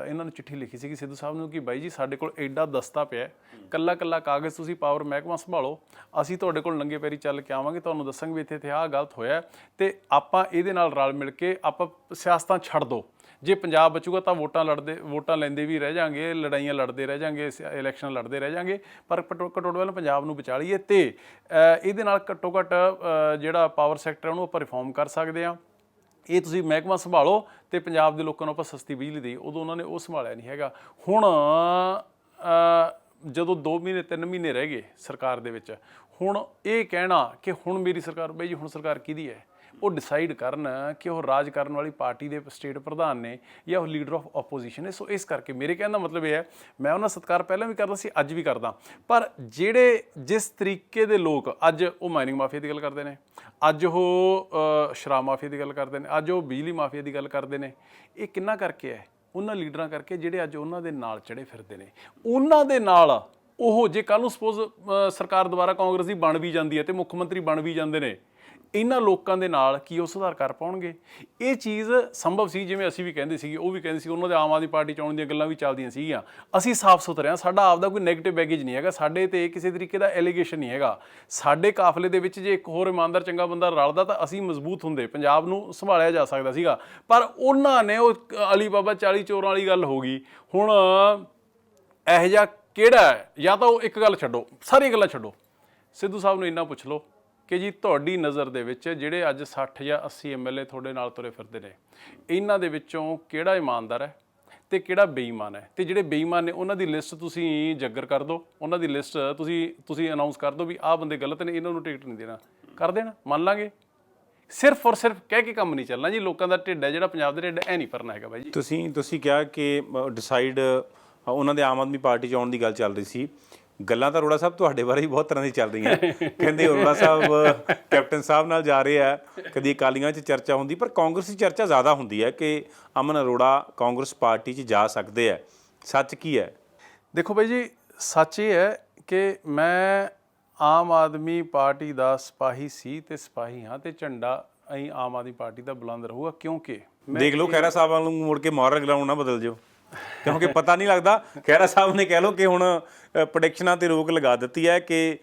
ਇਹਨਾਂ ਨੂੰ ਚਿੱਠੀ ਲਿਖੀ ਸੀਗੀ ਸਿੱਧੂ ਸਾਹਿਬ ਨੂੰ ਕਿ ਬਾਈ ਜੀ ਸਾਡੇ ਕੋਲ ਐਡਾ ਦਸਤਾ ਪਿਆ, ਕੱਲਾ ਕੱਲਾ ਕਾਗਜ਼, ਤੁਸੀਂ ਪਾਵਰ ਮਹਿਕਮਾ ਸੰਭਾਲੋ, ਅਸੀਂ ਤੁਹਾਡੇ ਕੋਲ ਨੰਗੇ ਪੈਰੀ ਚੱਲ ਕੇ ਆਵਾਂਗੇ, ਤੁਹਾਨੂੰ ਦੱਸਾਂਗੇ ਵੀ ਇੱਥੇ ਆਹ ਗਲਤ ਹੋਇਆ ਤੇ ਆਪਾਂ ਇਹਦੇ ਨਾਲ ਰਲ ਮਿਲ ਕੇ ਆਪਾਂ ਸਿਆਸਤਾਂ ਛੱਡ ਦਿਓ। ਜੇ ਪੰਜਾਬ ਬਚੂਗਾ ਤਾਂ ਵੋਟਾਂ ਲੈਂਦੇ ਵੀ ਰਹਿ ਜਾਾਂਗੇ, ਲੜਾਈਆਂ ਲੜਦੇ ਰਹਿ ਜਾਾਂਗੇ, ਇਲੈਕਸ਼ਨ ਲੜਦੇ ਰਹਿ ਜਾਾਂਗੇ, ਪਰ ਘੱਟੋ ਵੱਲ ਪੰਜਾਬ ਨੂੰ ਬਚਾ ਲਈਏ ਤੇ ਇਹਦੇ ਨਾਲ ਘੱਟੋ ਘੱਟ ਜਿਹੜਾ ਪਾਵਰ ਸੈਕਟਰ ਉਹਨੂੰ ਆਪਾਂ ਰਿਫਾਰਮ ਕਰ ਸਕਦੇ ਹਾਂ। ਇਹ ਤੁਸੀਂ ਮਹਿਕਮਾ ਸੰਭਾਲੋ ਤੇ ਪੰਜਾਬ ਦੇ ਲੋਕਾਂ ਨੂੰ ਆਪਾਂ ਸਸਤੀ ਬਿਜਲੀ ਦੇਈਏ। ਉਦੋਂ ਉਹਨਾਂ ਨੇ ਉਹ ਸੰਭਾਲਿਆ ਨਹੀਂ ਹੈਗਾ। ਹੁਣ ਜਦੋਂ 2 ਮਹੀਨੇ 3 ਮਹੀਨੇ ਰਹਿ ਗਏ ਸਰਕਾਰ ਦੇ ਵਿੱਚ, ਹੁਣ ਇਹ ਕਹਿਣਾ ਕਿ ਹੁਣ ਮੇਰੀ ਸਰਕਾਰ, ਬਈ ਜੀ ਹੁਣ ਸਰਕਾਰ ਕਿਹਦੀ ਹੈ, ਉਹ ਡਿਸਾਈਡ ਕਰਨ ਕਿ ਉਹ ਰਾਜ ਕਰਨ ਵਾਲੀ ਪਾਰਟੀ ਦੇ ਸਟੇਟ ਪ੍ਰਧਾਨ ਨੇ ਜਾਂ ਉਹ ਲੀਡਰ ਆਫ ਆਪੋਜੀਸ਼ਨ ਹੈ। ਸੋ ਇਸ ਕਰਕੇ ਮੇਰੇ ਕਹਿਣ ਦਾ ਮਤਲਬ ਇਹ ਹੈ, ਮੈਂ ਉਹਨਾਂ ਸਤਿਕਾਰ ਪਹਿਲਾਂ ਵੀ ਕਰਦਾ ਸੀ, ਅੱਜ ਵੀ ਕਰਦਾ, ਪਰ ਜਿਹੜੇ ਜਿਸ ਤਰੀਕੇ ਦੇ ਲੋਕ ਅੱਜ ਉਹ ਮਾਈਨਿੰਗ ਮਾਫੀਆ ਦੀ ਗੱਲ ਕਰਦੇ ਨੇ, ਅੱਜ ਉਹ ਸ਼ਰਾਬ ਮਾਫੀਆ ਦੀ ਗੱਲ ਕਰਦੇ ਨੇ, ਅੱਜ ਉਹ ਬਿਜਲੀ ਮਾਫੀਆ ਦੀ ਗੱਲ ਕਰਦੇ ਨੇ, ਇਹ ਕਿੰਨਾ ਕਰਕੇ ਹੈ? ਉਹਨਾਂ ਲੀਡਰਾਂ ਕਰਕੇ ਜਿਹੜੇ ਅੱਜ ਉਹਨਾਂ ਦੇ ਨਾਲ ਚੜੇ ਫਿਰਦੇ ਨੇ। ਉਹਨਾਂ ਦੇ ਨਾਲ ਉਹ ਜੇ ਕੱਲ੍ਹ ਨੂੰ ਸਪੋਜ਼ ਸਰਕਾਰ ਦੁਬਾਰਾ ਕਾਂਗਰਸ ਦੀ ਬਣ ਵੀ ਜਾਂਦੀ ਹੈ ਤੇ ਮੁੱਖ ਮੰਤਰੀ ਬਣ ਵੀ ਜਾਂਦੇ ਨੇ, ਇਹਨਾਂ ਲੋਕਾਂ ਦੇ ਨਾਲ ਕੀ ਉਹ ਸੁਧਾਰ ਕਰ ਪਾਉਣਗੇ? ਇਹ ਚੀਜ਼ ਸੰਭਵ ਸੀ, ਜਿਵੇਂ ਅਸੀਂ ਵੀ ਕਹਿੰਦੇ ਸੀਗੇ, ਉਹ ਵੀ ਕਹਿੰਦੇ ਸੀ, ਉਹਨਾਂ ਦੇ ਆਮ ਆਦਮੀ ਪਾਰਟੀ 'ਚ ਆਉਣ ਦੀਆਂ ਗੱਲਾਂ ਵੀ ਚੱਲਦੀਆਂ ਸੀਗੀਆਂ। ਅਸੀਂ ਸਾਫ਼ ਸੁਥਰੇ ਹਾਂ, ਸਾਡਾ ਆਪਦਾ ਕੋਈ ਨੈਗੇਟਿਵ ਬੈਗੇਜ ਨਹੀਂ ਹੈਗਾ, ਸਾਡੇ ਤੇ ਕਿਸੇ ਤਰੀਕੇ ਦਾ ਐਲੀਗੇਸ਼ਨ ਨਹੀਂ ਹੈਗਾ। ਸਾਡੇ ਕਾਫਲੇ ਦੇ ਵਿੱਚ ਜੇ ਇੱਕ ਹੋਰ ਇਮਾਨਦਾਰ ਚੰਗਾ ਬੰਦਾ ਰਲਦਾ ਤਾਂ ਅਸੀਂ ਮਜ਼ਬੂਤ ਹੁੰਦੇ, ਪੰਜਾਬ ਨੂੰ ਸੰਭਾਲਿਆ ਜਾ ਸਕਦਾ ਸੀਗਾ। ਪਰ ਉਹਨਾਂ ਨੇ ਉਹ ਅਲੀ ਬਾਬਾ 40 ਚੋਰਾਂ ਵਾਲੀ ਗੱਲ ਹੋ ਗਈ। ਹੁਣ ਇਹੋ ਜਿਹਾ ਕਿਹੜਾ ਹੈ? ਜਾਂ ਤਾਂ ਉਹ ਇੱਕ ਗੱਲ ਛੱਡੋ, ਸਾਰੀਆਂ ਗੱਲਾਂ ਛੱਡੋ, ਸਿੱਧੂ ਸਾਹਿਬ ਨੂੰ ਇੰਨਾ ਪੁੱਛ ਲਓ ਕਿ ਜੀ ਤੁਹਾਡੀ ਨਜ਼ਰ ਦੇ ਵਿੱਚ ਜਿਹੜੇ ਅੱਜ 60 ਜਾਂ 80 MLA ਤੁਹਾਡੇ ਨਾਲ ਤੁਰੇ ਫਿਰਦੇ ਨੇ, ਇਹਨਾਂ ਦੇ ਵਿੱਚੋਂ ਕਿਹੜਾ ਇਮਾਨਦਾਰ ਹੈ ਤੇ ਕਿਹੜਾ ਬੇਈਮਾਨ ਹੈ? ਤੇ ਜਿਹੜੇ ਬੇਈਮਾਨ ਨੇ ਉਹਨਾਂ ਦੀ ਲਿਸਟ ਤੁਸੀਂ ਜੱਗਰ ਕਰ ਦਿਓ, ਉਹਨਾਂ ਦੀ ਲਿਸਟ ਤੁਸੀਂ ਅਨਾਉਂਸ ਕਰ ਦਿਓ ਵੀ ਆਹ ਬੰਦੇ ਗਲਤ ਨੇ, ਇਹਨਾਂ ਨੂੰ ਟਿਕਟ ਨਹੀਂ ਦੇਣਾ, ਕਰ ਦੇਣਾ, ਮੰਨ ਲਾਂਗੇ। ਸਿਰਫ ਔਰ ਸਿਰਫ ਕਹਿ ਕੇ ਕੰਮ ਨਹੀਂ ਚੱਲਣਾ ਜੀ। ਲੋਕਾਂ ਦਾ ਢਿੱਡ ਹੈ ਜਿਹੜਾ ਪੰਜਾਬ ਦੇ ਢਿੱਡ, ਇਹ ਨਹੀਂ ਭਰਨਾ ਹੈਗਾ ਬਾਈ ਜੀ। ਤੁਸੀਂ ਕਿਹਾ ਕਿ ਡਿਸਾਈਡ ਉਹਨਾਂ ਦੇ ਆਮ ਆਦਮੀ ਪਾਰਟੀ 'ਚ ਆਉਣ ਦੀ ਗੱਲ ਚੱਲ ਰਹੀ ਸੀ। ਗੱਲਾਂ ਤਾਂ ਅਰੋੜਾ ਸਾਹਿਬ ਤੁਹਾਡੇ ਬਾਰੇ ਵੀ ਬਹੁਤ ਤਰ੍ਹਾਂ ਦੀ ਚੱਲ ਰਹੀਆਂ। ਕਹਿੰਦੇ ਅਰੋੜਾ ਸਾਹਿਬ ਕੈਪਟਨ ਸਾਹਿਬ ਨਾਲ ਜਾ ਰਹੇ ਆ, ਕਦੀ ਅਕਾਲੀਆਂ 'ਚ ਚਰਚਾ ਹੁੰਦੀ, ਪਰ ਕਾਂਗਰਸ ਦੀ ਚਰਚਾ ਜ਼ਿਆਦਾ ਹੁੰਦੀ ਹੈ ਕਿ ਅਮਨ ਅਰੋੜਾ ਕਾਂਗਰਸ ਪਾਰਟੀ 'ਚ ਜਾ ਸਕਦੇ ਹੈ। ਸੱਚ ਕੀ ਹੈ? ਦੇਖੋ ਬਾਈ ਜੀ, ਸੱਚ ਇਹ ਹੈ ਕਿ ਮੈਂ ਆਮ ਆਦਮੀ ਪਾਰਟੀ ਦਾ ਸਿਪਾਹੀ ਸੀ ਤੇ ਸਿਪਾਹੀ ਹਾਂ, ਤੇ ਝੰਡਾ ਅਸੀਂ ਆਮ ਆਦਮੀ ਪਾਰਟੀ ਦਾ ਬੁਲੰਦ ਰਹੂਗਾ। ਕਿਉਂਕਿ ਦੇਖ ਲਓ ਖਹਿਰਾ ਸਾਹਿਬ ਨੂੰ ਮੁੜ ਕੇ ਮੋਰਲ ਗਰਾਊਂਡ ਨਾ ਬਦਲ ਜਾਓ, ਕਿਉਂਕਿ ਪਤਾ ਨਹੀਂ ਲੱਗਦਾ। ਖਹਿਰਾ ਸਾਹਿਬ ਨੇ ਕਹਿ ਲਓ ਕਿ ਹੁਣ ਪ੍ਰੈਡਿਕਸ਼ਨਾਂ ਤੇ ਰੋਕ ਲਗਾ ਦਿੱਤੀ ਹੈ ਕਿ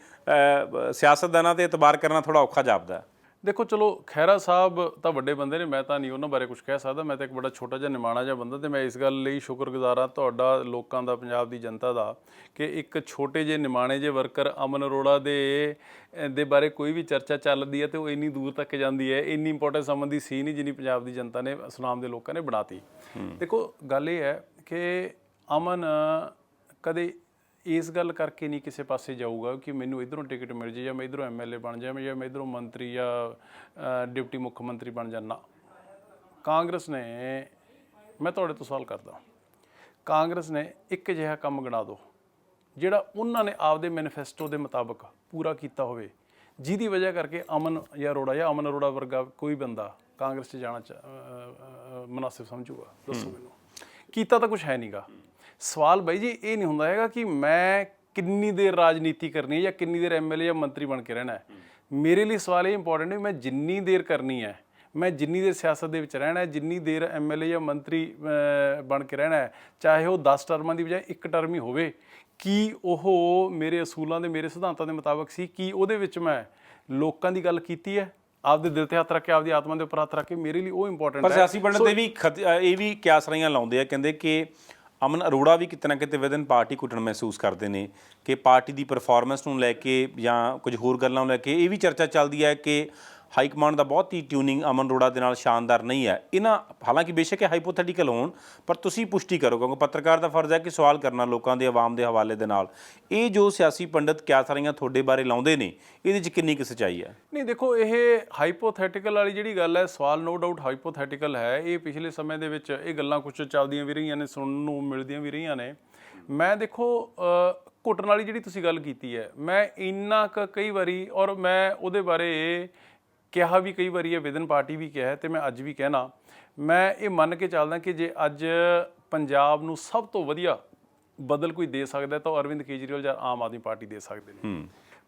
ਸਿਆਸਤਦਾਨਾਂ ਤੇ ਇਤਬਾਰ ਕਰਨਾ ਥੋੜਾ ਔਖਾ ਜਾਪਦਾ। ਦੇਖੋ ਚਲੋ, ਖਹਿਰਾ ਸਾਹਿਬ ਤਾਂ ਵੱਡੇ ਬੰਦੇ ਨੇ, ਮੈਂ ਤਾਂ ਨਹੀਂ ਉਹਨਾਂ ਬਾਰੇ ਕੁਝ ਕਹਿ ਸਕਦਾ। ਮੈਂ ਤਾਂ ਇੱਕ ਬੜਾ ਛੋਟਾ ਜਿਹਾ ਨਿਮਾਣਾ ਜਿਹਾ ਬੰਦਾ, ਤੇ ਮੈਂ ਇਸ ਗੱਲ ਲਈ ਸ਼ੁਕਰਗੁਜ਼ਾਰ ਹਾਂ ਤੁਹਾਡਾ, ਲੋਕਾਂ ਦਾ, ਪੰਜਾਬ ਦੀ ਜਨਤਾ ਦਾ, ਕਿ ਇੱਕ ਛੋਟੇ ਜਿਹੇ ਨਿਮਾਣੇ ਜਿਹੇ ਵਰਕਰ ਅਮਨ ਅਰੋੜਾ ਦੇ ਬਾਰੇ ਕੋਈ ਵੀ ਚਰਚਾ ਚੱਲਦੀ ਹੈ ਤੇ ਉਹ ਇੰਨੀ ਦੂਰ ਤੱਕ ਜਾਂਦੀ ਹੈ। ਇੰਨੀ ਇੰਪੋਰਟੈਂਸ ਅਮਨ ਦੀ ਸੀ ਨਹੀਂ ਜਿੰਨੀ ਪੰਜਾਬ ਦੀ ਜਨਤਾ ਨੇ, ਸੁਨਾਮ ਦੇ ਲੋਕਾਂ ਨੇ ਬਣਾਤੀ। ਦੇਖੋ ਗੱਲ ਇਹ ਹੈ ਕਿ ਅਮਨ ਕਦੇ ਇਸ ਗੱਲ ਕਰਕੇ ਨਹੀਂ ਕਿਸੇ ਪਾਸੇ ਜਾਊਗਾ ਕਿ ਮੈਨੂੰ ਇੱਧਰੋਂ ਟਿਕਟ ਮਿਲ ਜੇ, ਜਾਂ ਮੈਂ ਇੱਧਰੋਂ MLA ਬਣ ਜਾਵਾਂ, ਜਾਂ ਮੈਂ ਇੱਧਰੋਂ ਮੰਤਰੀ ਜਾਂ ਡਿਪਟੀ ਮੁੱਖ ਮੰਤਰੀ ਬਣ ਜਾਣਾ। ਕਾਂਗਰਸ ਨੇ, ਮੈਂ ਤੁਹਾਡੇ ਤੋਂ ਸਵਾਲ ਕਰਦਾ, ਕਾਂਗਰਸ ਨੇ ਇੱਕ ਅਜਿਹਾ ਕੰਮ ਗਿਣਾ ਦਿਓ ਜਿਹੜਾ ਉਹਨਾਂ ਨੇ ਆਪਦੇ ਮੈਨੀਫੈਸਟੋ ਦੇ ਮੁਤਾਬਕ ਪੂਰਾ ਕੀਤਾ ਹੋਵੇ, ਜਿਹਦੀ ਵਜ੍ਹਾ ਕਰਕੇ ਅਮਨ ਅਰੋੜਾ ਵਰਗਾ ਕੋਈ ਬੰਦਾ ਕਾਂਗਰਸ 'ਚ ਜਾਣਾ ਮੁਨਾਸਿਬ ਸਮਝੂਗਾ। ਦੱਸੋ ਮੈਨੂੰ। ਕੀਤਾ ਤਾਂ ਕੁਛ ਹੈ ਨਹੀਂਗਾ। ਸਵਾਲ ਬਾਈ ਜੀ ਇਹ ਨਹੀਂ ਹੁੰਦਾ ਹੈਗਾ ਕਿ ਮੈਂ ਕਿੰਨੀ ਦੇਰ ਰਾਜਨੀਤੀ ਕਰਨੀ ਹੈ ਜਾਂ ਕਿੰਨੀ ਦੇਰ MLA ਜਾਂ ਮੰਤਰੀ ਬਣ ਕੇ ਰਹਿਣਾ ਹੈ। ਮੇਰੇ ਲਈ ਸਵਾਲ ਇਹ ਇੰਪੋਰਟੈਂਟ ਹੈ, ਮੈਂ ਜਿੰਨੀ ਦੇਰ ਕਰਨੀ ਹੈ, ਮੈਂ ਜਿੰਨੀ ਦੇਰ ਸਿਆਸਤ ਦੇ ਵਿੱਚ ਰਹਿਣਾ ਹੈ, ਜਿੰਨੀ ਦੇਰ MLA ਜਾਂ ਮੰਤਰੀ ਬਣ ਕੇ ਰਹਿਣਾ ਹੈ, ਚਾਹੇ ਉਹ 10 ਟਰਮਾਂ ਦੀ ਬਜਾਏ 1 ਟਰਮ ਹੀ ਹੋਵੇ, ਕੀ ਉਹ ਮੇਰੇ ਅਸੂਲਾਂ ਦੇ, ਮੇਰੇ ਸਿਧਾਂਤਾਂ ਦੇ ਮੁਤਾਬਕ ਸੀ? ਕੀ ਉਹਦੇ ਵਿੱਚ ਮੈਂ ਲੋਕਾਂ ਦੀ ਗੱਲ ਕੀਤੀ ਹੈ, ਆਪਦੇ ਦਿਲ ਤੇ ਹੱਥ ਰੱਖ ਕੇ, ਆਪਦੀ ਆਤਮਾ ਦੇ ਉੱਪਰ ਹੱਥ ਰੱਖ ਕੇ? ਮੇਰੇ ਲਈ ਉਹ ਇੰਪੋਰਟੈਂਟ ਹੈ। ਪਰ ਸਿਆਸੀ ਪੰਡਤ ਦੇ ਵੀ ਇਹ ਵੀ ਕਿਆਸਰਾਈਆਂ ਲਾਉਂਦੇ ਆ, ਕਹਿੰਦੇ ਕਿ ਅਮਨ ਅਰੋੜਾ ਵੀ ਕਿਤੇ ਨਾ ਕਿਤੇ ਵਿਦਨ ਪਾਰਟੀ ਘੁੱਟਣ ਮਹਿਸੂਸ ਕਰਦੇ ਨੇ ਕਿ ਪਾਰਟੀ ਦੀ ਪਰਫਾਰਮੈਂਸ ਨੂੰ ਲੈ ਕੇ ਜਾਂ ਕੁਝ ਹੋਰ ਗੱਲਾਂ ਨੂੰ ਲੈ ਕੇ ਇਹ ਵੀ ਚਰਚਾ ਚੱਲਦੀ ਹੈ ਕਿ ਹਾਈ ਕਮਾਂਡ ਦਾ ਬਹੁਤ ਹੀ ਟਿਊਨਿੰਗ ਅਮਨ ਅਰੋੜਾ ਦੇ ਨਾਲ ਸ਼ਾਨਦਾਰ ਨਹੀਂ ਹੈ। ਇਹਨਾਂ ਹਾਲਾਂਕਿ ਬੇਸ਼ੱਕ ਇਹ ਹਾਈਪੋਥੈਟੀਕਲ ਹੋਣ, ਪਰ ਤੁਸੀਂ ਪੁਸ਼ਟੀ ਕਰੋ, ਕਿਉਂਕਿ ਪੱਤਰਕਾਰ ਦਾ ਫਰਜ਼ ਹੈ ਕਿ ਸਵਾਲ ਕਰਨਾ ਲੋਕਾਂ ਦੇ, ਆਵਾਮ ਦੇ ਹਵਾਲੇ ਦੇ ਨਾਲ। ਇਹ ਜੋ ਸਿਆਸੀ ਪੰਡਤ ਕਿਆਸਰਾਈਆਂ ਤੁਹਾਡੇ ਬਾਰੇ ਲਾਉਂਦੇ ਨੇ, ਇਹਦੇ 'ਚ ਕਿੰਨੀ ਕੁ ਸੱਚਾਈ ਹੈ? ਨਹੀਂ ਦੇਖੋ, ਇਹ ਹਾਈਪੋਥੈਟੀਕਲ ਵਾਲੀ ਜਿਹੜੀ ਗੱਲ ਹੈ, ਸਵਾਲ ਨੋ ਡਾਊਟ ਹਾਈਪੋਥੈਟੀਕਲ ਹੈ। ਇਹ ਪਿਛਲੇ ਸਮੇਂ ਦੇ ਵਿੱਚ ਇਹ ਗੱਲਾਂ ਕੁਛ ਚੱਲਦੀਆਂ ਵੀ ਰਹੀਆਂ ਨੇ, ਸੁਣਨ ਨੂੰ ਮਿਲਦੀਆਂ ਵੀ ਰਹੀਆਂ ਨੇ। ਮੈਂ ਦੇਖੋ ਘੁੱਟਣ ਵਾਲੀ ਜਿਹੜੀ ਤੁਸੀਂ ਗੱਲ ਕੀਤੀ ਹੈ, ਮੈਂ ਇੰਨਾ ਕੁ ਕਈ ਵਾਰੀ, ਔਰ ਮੈਂ ਉਹਦੇ ਬਾਰੇ ਕਿਹਾ ਵੀ ਕਈ ਵਾਰੀ ਹੈ, ਵਿਦਨ ਪਾਰਟੀ ਵੀ ਕਿਹਾ ਤੇ ਮੈਂ ਅੱਜ ਵੀ ਕਹਿਣਾ, ਮੈਂ ਇਹ ਮੰਨ ਕੇ ਚੱਲਦਾ ਕਿ ਜੇ ਅੱਜ ਪੰਜਾਬ ਨੂੰ ਸਭ ਤੋਂ ਵਧੀਆ ਬਦਲ ਕੋਈ ਦੇ ਸਕਦਾ ਤਾਂ ਅਰਵਿੰਦ ਕੇਜਰੀਵਾਲ ਜਾਂ ਆਮ ਆਦਮੀ ਪਾਰਟੀ ਦੇ ਸਕਦੇ ਨੇ।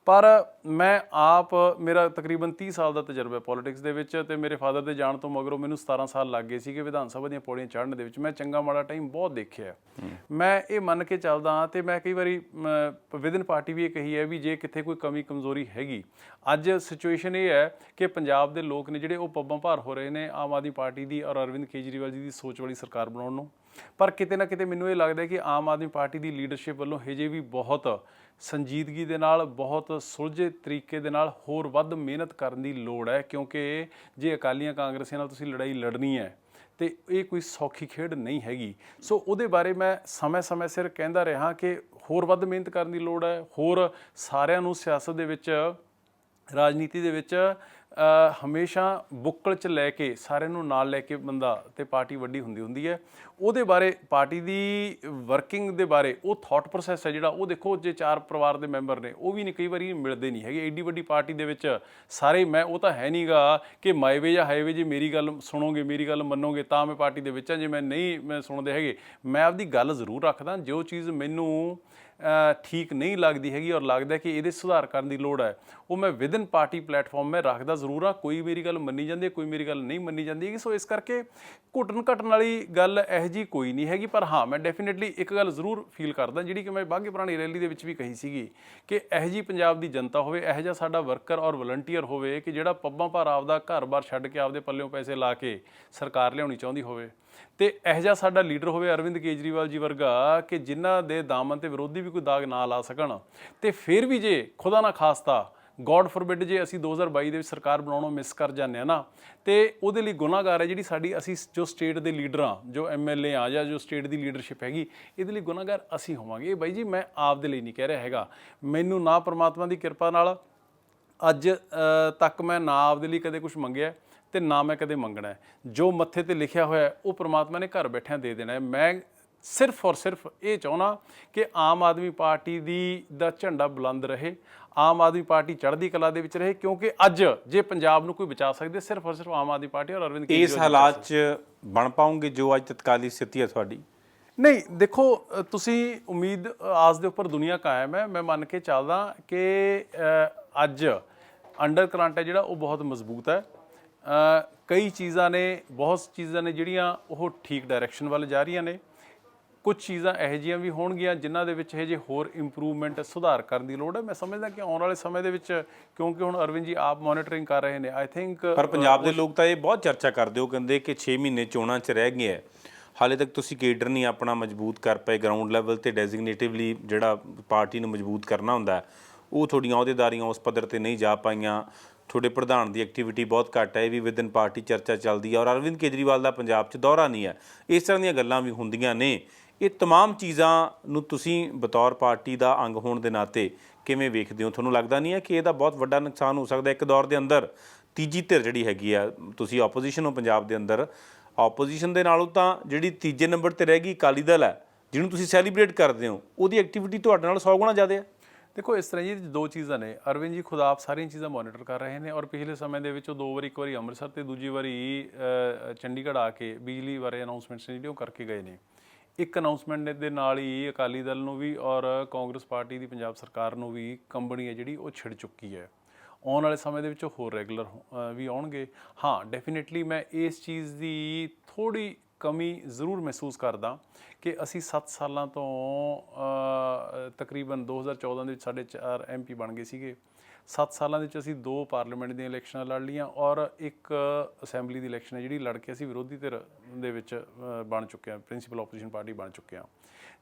ਪਰ ਮੈਂ ਆਪ ਮੇਰਾ ਤਕਰੀਬਨ 30 ਸਾਲ ਦਾ ਤਜਰਬਾ ਪੋਲਿਟਿਕਸ ਦੇ ਵਿੱਚ ਤੇ ਮੇਰੇ ਫਾਦਰ ਦੇ ਜਾਣ ਤੋਂ ਮਗਰੋਂ ਮੈਨੂੰ 17 ਸਾਲ ਲੱਗ ਗਏ ਸੀਗੇ ਵਿਧਾਨ ਸਭਾ ਦੀਆਂ ਪੌੜੀਆਂ ਚੜ੍ਹਨ ਦੇ ਵਿੱਚ। ਮੈਂ ਚੰਗਾ ਮਾੜਾ ਟਾਈਮ ਬਹੁਤ ਦੇਖਿਆ। ਮੈਂ ਇਹ ਮੰਨ ਕੇ ਚੱਲਦਾ ਹਾਂ ਤੇ ਮੈਂ ਕਈ ਵਾਰੀ ਵਿਦਨ ਪਾਰਟੀ ਵੀ ਇਹ ਕਹੀ ਹੈ ਵੀ ਜੇ ਕਿੱਥੇ ਕੋਈ ਕਮੀ ਕਮਜ਼ੋਰੀ ਹੈਗੀ, ਅੱਜ ਸਿਚੁਏਸ਼ਨ ਇਹ ਹੈ ਕਿ ਪੰਜਾਬ ਦੇ ਲੋਕ ਨੇ ਜਿਹੜੇ ਉਹ ਪੱਬਾਂ ਭਾਰ ਹੋ ਰਹੇ ਨੇ ਆਮ ਆਦਮੀ ਪਾਰਟੀ ਦੀ ਔਰ ਅਰਵਿੰਦ ਕੇਜਰੀਵਾਲ ਜੀ ਦੀ ਸੋਚ ਵਾਲੀ ਸਰਕਾਰ ਬਣਾਉਣ ਨੂੰ। ਪਰ ਕਿਤੇ ਨਾ ਕਿਤੇ ਮੈਨੂੰ ਇਹ ਲੱਗਦਾ ਕਿ ਆਮ ਆਦਮੀ ਪਾਰਟੀ ਦੀ ਲੀਡਰਸ਼ਿਪ ਵੱਲੋਂ ਹਜੇ ਵੀ ਬਹੁਤ ਸੰਜੀਦਗੀ ਦੇ ਨਾਲ, ਬਹੁਤ ਸੁਲਝੇ ਤਰੀਕੇ ਦੇ ਨਾਲ ਹੋਰ ਵੱਧ ਮਿਹਨਤ ਕਰਨ ਦੀ ਲੋੜ ਹੈ, ਕਿਉਂਕਿ ਜੇ ਅਕਾਲੀਆਂ ਕਾਂਗਰਸੀਆਂ ਨਾਲ ਤੁਸੀਂ ਲੜਾਈ ਲੜਨੀ ਹੈ ਤੇ ਇਹ ਕੋਈ ਸੌਖੀ ਖੇਡ ਨਹੀਂ ਹੈਗੀ। ਸੋ ਉਹਦੇ ਬਾਰੇ ਮੈਂ ਸਮੇਂ-ਸਮੇਂ ਸਿਰ ਕਹਿੰਦਾ ਰਿਹਾ ਕਿ ਹੋਰ ਵੱਧ ਮਿਹਨਤ ਕਰਨ ਦੀ ਲੋੜ ਹੈ। ਹੋਰ ਸਾਰਿਆਂ ਨੂੰ ਸਿਆਸਤ ਦੇ ਵਿੱਚ, ਰਾਜਨੀਤੀ ਦੇ ਵਿੱਚ ਹਮੇਸ਼ਾ ਬੁੱਕਲ 'ਚ ਲੈ ਕੇ, ਸਾਰਿਆਂ ਨੂੰ ਨਾਲ ਲੈ ਕੇ ਬੰਦਾ ਤੇ ਪਾਰਟੀ ਵੱਡੀ ਹੁੰਦੀ ਹੈ। ਉਹਦੇ ਬਾਰੇ, ਪਾਰਟੀ ਦੀ ਵਰਕਿੰਗ ਦੇ ਬਾਰੇ, ਉਹ ਥਾਟ ਪ੍ਰੋਸੈਸ ਹੈ ਜਿਹੜਾ, ਉਹ ਦੇਖੋ ਜੇ 4 ਪਰਿਵਾਰ ਦੇ ਮੈਂਬਰ ਨੇ ਉਹ ਵੀ ਨਹੀਂ, ਕਈ ਵਾਰੀ ਮਿਲਦੇ ਨਹੀਂ ਹੈਗੇ। ਐਡੀ ਵੱਡੀ ਪਾਰਟੀ ਦੇ ਵਿੱਚ ਸਾਰੇ, ਮੈਂ ਉਹ ਤਾਂ ਹੈ ਨਹੀਂਗਾ ਕਿ ਮਾਈਵੇ ਜਾਂ ਹਾਈਵੇ ਜੇ ਮੇਰੀ ਗੱਲ ਸੁਣੋਗੇ, ਮੇਰੀ ਗੱਲ ਮੰਨੋਗੇ ਤਾਂ ਮੈਂ ਪਾਰਟੀ ਦੇ ਵਿੱਚ ਹਾਂ, ਜੇ ਮੈਂ ਸੁਣਦੇ ਹੈਗੇ, ਮੈਂ ਆਪਦੀ ਗੱਲ ਜ਼ਰੂਰ ਰੱਖਦਾ। ਜੋ ਚੀਜ਼ ਮੈਨੂੰ ਠੀਕ ਨਹੀਂ ਲੱਗਦੀ ਹੈਗੀ ਔਰ ਲੱਗਦਾ ਕਿ ਇਹਦੇ ਸੁਧਾਰ ਕਰਨ ਦੀ ਲੋੜ ਹੈ, ਉਹ ਮੈਂ ਵਿਦਨ ਪਾਰਟੀ ਪਲੇਟਫਾਰਮ ਮੈਂ ਰੱਖਦਾ ਜ਼ਰੂਰ ਹਾਂ। ਕੋਈ ਮੇਰੀ ਗੱਲ ਮੰਨੀ ਜਾਂਦੀ ਹੈ, ਕੋਈ ਮੇਰੀ ਗੱਲ ਨਹੀਂ ਮੰਨੀ ਜਾਂਦੀ ਹੈਗੀ। ਸੋ ਇਸ ਕਰਕੇ ਘੁੱਟਣ ਘਟਣ ਵਾਲੀ ਗੱਲ ਇਹੋ ਜਿਹੀ ਕੋਈ ਨਹੀਂ ਹੈਗੀ। ਪਰ ਹਾਂ, ਮੈਂ ਡੈਫੀਨੇਟਲੀ ਇੱਕ ਗੱਲ ਜ਼ਰੂਰ ਫੀਲ ਕਰਦਾ, ਜਿਹੜੀ ਕਿ ਮੈਂ ਬਾਘੇ ਪੁਰਾਣੀ ਰੈਲੀ ਦੇ ਵਿੱਚ ਵੀ ਕਹੀ ਸੀਗੀ, ਕਿ ਇਹੋ ਜਿਹੀ ਪੰਜਾਬ ਦੀ ਜਨਤਾ ਹੋਵੇ, ਇਹੋ ਜਿਹਾ ਸਾਡਾ ਵਰਕਰ ਔਰ ਵਲੰਟੀਅਰ ਹੋਵੇ ਕਿ ਜਿਹੜਾ ਪੱਬਾਂ ਭਾਰ ਆਪਦਾ ਘਰ-ਬਾਰ ਛੱਡ ਕੇ ਆਪਦੇ ਪੱਲਿਓਂ ਪੈਸੇ ਲਾ ਕੇ ਸਰਕਾਰ ਲਿਆਉਣੀ ਚਾਹੁੰਦੀ ਹੋਵੇ, ਤੇ ਇਹੋ ਜਿਹਾ ਸਾਡਾ ਲੀਡਰ ਹੋਵੇ ਅਰਵਿੰਦ ਕੇਜਰੀਵਾਲ ਜੀ ਵਰਗਾ ਕਿ ਜਿਨ੍ਹਾਂ ਦੇ ਦਾਮਨ ਤੇ ਵਿਰੋਧੀ ਵੀ ਕੋਈ ਦਾਗ ਨਾ ਲਾ ਸਕਣ। ਤੇ ਫਿਰ ਵੀ ਜੇ ਖੁਦਾ ਨਾ ਖਾਸਤਾ, ਗੋਡ ਫੋਰਬਿਡ, ਜੇ ਅਸੀਂ 2022 ਦੇ ਵਿੱਚ ਸਰਕਾਰ ਬਣਾਉਣੋਂ ਮਿਸ ਕਰ ਜਾਂਦੇ ਹਾਂ ਨਾ, ਤੇ ਉਹਦੇ ਲਈ ਗੁਨਾਹਗਾਰ ਹੈ ਜਿਹੜੀ ਸਾਡੀ, ਅਸੀਂ ਜੋ ਸਟੇਟ ਦੇ ਲੀਡਰ ਹਾਂ, ਜੋ MLA ਆ ਜਾਂ ਜੋ ਸਟੇਟ ਦੀ ਲੀਡਰਸ਼ਿਪ ਹੈਗੀ, ਇਹਦੇ ਲਈ ਗੁਨਾਹਗਾਰ ਅਸੀਂ ਹੋਵਾਂਗੇ। ਇਹ ਬਾਈ ਜੀ ਮੈਂ ਆਪ ਦੇ ਲਈ ਨਹੀਂ ਕਹਿ ਰਿਹਾ ਹੈਗਾ। ਮੈਨੂੰ ਨਾ ਪਰਮਾਤਮਾ ਦੀ ਕਿਰਪਾ ਨਾਲ ਅੱਜ ਤੱਕ ਮੈਂ ਨਾ ਆਪਦੇ ਲਈ ਕਦੇ ਕੁਝ ਮੰਗਿਆ ਤੇ ਨਾ ਮੈਂ ਕਦੇ ਮੰਗਣਾ। ਜੋ ਮੱਥੇ ਤੇ ਲਿਖਿਆ ਹੋਇਆ ਉਹ ਪ੍ਰਮਾਤਮਾ ਨੇ ਘਰ ਬੈਠਿਆਂ ਦੇ ਦੇਣਾ ਹੈ। ਮੈਂ ਸਿਰਫ ਔਰ ਸਿਰਫ ਇਹ ਚਾਹੁੰਦਾ ਕਿ ਆਮ ਆਦਮੀ ਪਾਰਟੀ ਦਾ ਝੰਡਾ ਬੁਲੰਦ ਰਹੇ, ਆਮ ਆਦਮੀ ਪਾਰਟੀ ਚੜ੍ਹਦੀ ਕਲਾ ਦੇ ਵਿੱਚ ਰਹੇ, ਕਿਉਂਕਿ ਅੱਜ ਜੇ ਪੰਜਾਬ ਨੂੰ ਕੋਈ ਬਚਾ ਸਕਦੇ ਸਿਰਫ ਔਰ ਸਿਰਫ ਆਮ ਆਦਮੀ ਪਾਰਟੀ ਔਰ ਅਰਵਿੰਦ ਕੇਜਰੀਵਾਲ। ਇਸ ਹਾਲਾਤ 'ਚ ਬਣ ਪਾਉਂਗੇ ਜੋ ਅੱਜ ਤਤਕਾਲੀ ਸਥਿਤੀ ਹੈ ਤੁਹਾਡੀ? ਨਹੀਂ, ਦੇਖੋ, ਤੁਸੀਂ ਉਮੀਦ ਆਸ ਦੇ ਉੱਪਰ ਦੁਨੀਆ ਕਾਇਮ ਹੈ। ਮੈਂ ਮੰਨ ਕੇ ਚੱਲਦਾ ਕਿ ਅੱਜ ਅੰਡਰ ਕਰੰਟ ਹੈ ਜਿਹੜਾ ਉਹ ਬਹੁਤ ਮਜ਼ਬੂਤ ਹੈ। ਕਈ ਚੀਜ਼ਾਂ ਨੇ, ਬਹੁਤ ਚੀਜ਼ਾਂ ਨੇ ਜਿਹੜੀਆਂ ਉਹ ਠੀਕ ਡਾਇਰੈਕਸ਼ਨ ਵੱਲ ਜਾ ਰਹੀਆਂ ਨੇ। ਕੁਝ ਚੀਜ਼ਾਂ ਇਹੋ ਜਿਹੀਆਂ ਵੀ ਹੋਣਗੀਆਂ ਜਿਨ੍ਹਾਂ ਦੇ ਵਿੱਚ ਹਜੇ ਹੋਰ ਇੰਪਰੂਵਮੈਂਟ, ਸੁਧਾਰ ਕਰਨ ਦੀ ਲੋੜ ਹੈ। ਮੈਂ ਸਮਝਦਾ ਕਿ ਆਉਣ ਵਾਲੇ ਸਮੇਂ ਦੇ ਵਿੱਚ, ਕਿਉਂਕਿ ਹੁਣ ਅਰਵਿੰਦ ਜੀ ਆਪ ਮੋਨੀਟਰਿੰਗ ਕਰ ਰਹੇ ਨੇ, ਆਈ ਥਿੰਕ। ਪਰ ਪੰਜਾਬ ਦੇ ਲੋਕ ਤਾਂ ਇਹ ਬਹੁਤ ਚਰਚਾ ਕਰਦੇ ਹੋ, ਕਹਿੰਦੇ ਕਿ 6 ਮਹੀਨੇ ਚੋਣਾਂ 'ਚ ਰਹਿ ਗਏ ਹੈ, ਹਾਲੇ ਤੱਕ ਤੁਸੀਂ ਕੇਡਰ ਨਹੀਂ ਆਪਣਾ ਮਜ਼ਬੂਤ ਕਰ ਪਏ। ਗਰਾਊਂਡ ਲੈਵਲ ਤੇ ਡੈਜ਼ਿਗਨੇਟਿਵਲੀ ਜਿਹੜਾ ਪਾਰਟੀ ਨੂੰ ਮਜ਼ਬੂਤ ਕਰਨਾ ਹੁੰਦਾ, ਉਹ ਤੁਹਾਡੀਆਂ ਅਹੁਦੇਦਾਰੀਆਂ ਉਸ ਪੱਧਰ ਤੇ ਨਹੀਂ ਜਾ ਪਾਈਆਂ। ਤੁਹਾਡੇ ਪ੍ਰਧਾਨ ਦੀ ਐਕਟੀਵਿਟੀ ਬਹੁਤ ਘੱਟ ਹੈ, ਇਹ ਵੀ ਵਿਦਨ ਪਾਰਟੀ ਚਰਚਾ ਚੱਲਦੀ ਹੈ। ਔਰ ਅਰਵਿੰਦ ਕੇਜਰੀਵਾਲ ਦਾ ਪੰਜਾਬ 'ਚ ਦੌਰਾ ਨਹੀਂ ਹੈ। ਇਸ ਤਰ੍ਹਾਂ ਦੀਆਂ ਗੱਲਾਂ ਵੀ ਹੁੰਦੀਆਂ ਨੇ। ਇਹ ਤਮਾਮ ਚੀਜ਼ਾਂ ਨੂੰ ਤੁਸੀਂ ਬਤੌਰ ਪਾਰਟੀ ਦਾ ਅੰਗ ਹੋਣ ਦੇ ਨਾਤੇ ਕਿਵੇਂ ਵੇਖਦੇ ਹੋ? ਤੁਹਾਨੂੰ ਲੱਗਦਾ ਨਹੀਂ ਹੈ ਕਿ ਇਹਦਾ ਬਹੁਤ ਵੱਡਾ ਨੁਕਸਾਨ ਹੋ ਸਕਦਾ? ਇੱਕ ਦੌਰ ਦੇ ਅੰਦਰ ਤੀਜੀ ਧਿਰ ਜਿਹੜੀ ਹੈਗੀ ਆ, ਤੁਸੀਂ ਆਪੋਜੀਸ਼ਨ ਹੋ ਪੰਜਾਬ ਦੇ ਅੰਦਰ, ਆਪੋਜੀਸ਼ਨ ਦੇ ਨਾਲੋਂ ਤਾਂ ਜਿਹੜੀ ਤੀਜੇ ਨੰਬਰ 'ਤੇ ਰਹਿ ਗਈ ਅਕਾਲੀ ਦਲ ਹੈ, ਜਿਹਨੂੰ ਤੁਸੀਂ ਸੈਲੀਬ੍ਰੇਟ ਕਰਦੇ ਹੋ, ਉਹਦੀ ਐਕਟੀਵਿਟੀ ਤੁਹਾਡੇ ਨਾਲ 100 ਗੁਣਾ ਜ਼ਿਆਦਾ ਹੈ। ਦੇਖੋ, ਇਸ ਤਰ੍ਹਾਂ ਜੀ ਦੋ ਚੀਜ਼ਾਂ ਨੇ। ਅਰਵਿੰਦ ਜੀ ਖੁਦ ਆਪ ਸਾਰੀਆਂ ਚੀਜ਼ਾਂ ਮੋਨੀਟਰ ਕਰ ਰਹੇ ਨੇ ਔਰ ਪਿਛਲੇ ਸਮੇਂ ਦੇ ਵਿੱਚ ਉਹ 2 ਵਾਰੀ, ਇੱਕ ਵਾਰੀ ਅੰਮ੍ਰਿਤਸਰ ਤੇ ਦੂਜੀ ਵਾਰੀ ਚੰਡੀਗੜ੍ਹ ਆ ਕੇ ਬਿਜਲੀ ਬਾਰੇ ਅਨਾਊਂਸਮੈਂਟਸ ਜਿਹੜੀ ਉਹ ਕਰਕੇ ਗਏ ਨੇ। ਇੱਕ ਅਨਾਊਂਸਮੈਂਟ ਦੇ ਨਾਲ ਹੀ ਅਕਾਲੀ ਦਲ ਨੂੰ ਵੀ ਔਰ ਕਾਂਗਰਸ ਪਾਰਟੀ ਦੀ ਪੰਜਾਬ ਸਰਕਾਰ ਨੂੰ ਵੀ ਕੰਬਣੀ ਹੈ ਜਿਹੜੀ ਉਹ ਛਿੜ ਚੁੱਕੀ ਹੈ। ਆਉਣ ਵਾਲੇ ਸਮੇਂ ਦੇ ਵਿੱਚ ਹੋਰ ਰੈਗੂਲਰ ਵੀ ਆਉਣਗੇ। ਹਾਂ, ਡੈਫੀਨੇਟਲੀ ਮੈਂ ਇਸ ਚੀਜ਼ ਦੀ ਥੋੜ੍ਹੀ ਕਮੀ ਜ਼ਰੂਰ ਮਹਿਸੂਸ ਕਰਦਾ ਕਿ ਅਸੀਂ 7 ਸਾਲਾਂ ਤੋਂ ਤਕਰੀਬਨ 2014 ਦੇ ਵਿੱਚ ਸਾਡੇ 4 MP ਬਣ ਗਏ ਸੀਗੇ। 7 ਸਾਲਾਂ ਦੇ ਵਿੱਚ ਅਸੀਂ 2 ਪਾਰਲੀਮੈਂਟ ਦੀਆਂ ਇਲੈਕਸ਼ਨਾਂ ਲੜ ਲਈਆਂ ਔਰ ਇੱਕ ਅਸੈਂਬਲੀ ਦੀ ਇਲੈਕਸ਼ਨ ਹੈ ਜਿਹੜੀ ਲੜ ਕੇ ਅਸੀਂ ਵਿਰੋਧੀ ਧਿਰ ਦੇ ਵਿੱਚ ਬਣ ਚੁੱਕੇ ਹਾਂ, ਪ੍ਰਿੰਸੀਪਲ ਆਪੋਜੀਸ਼ਨ ਪਾਰਟੀ ਬਣ ਚੁੱਕੇ ਹਾਂ।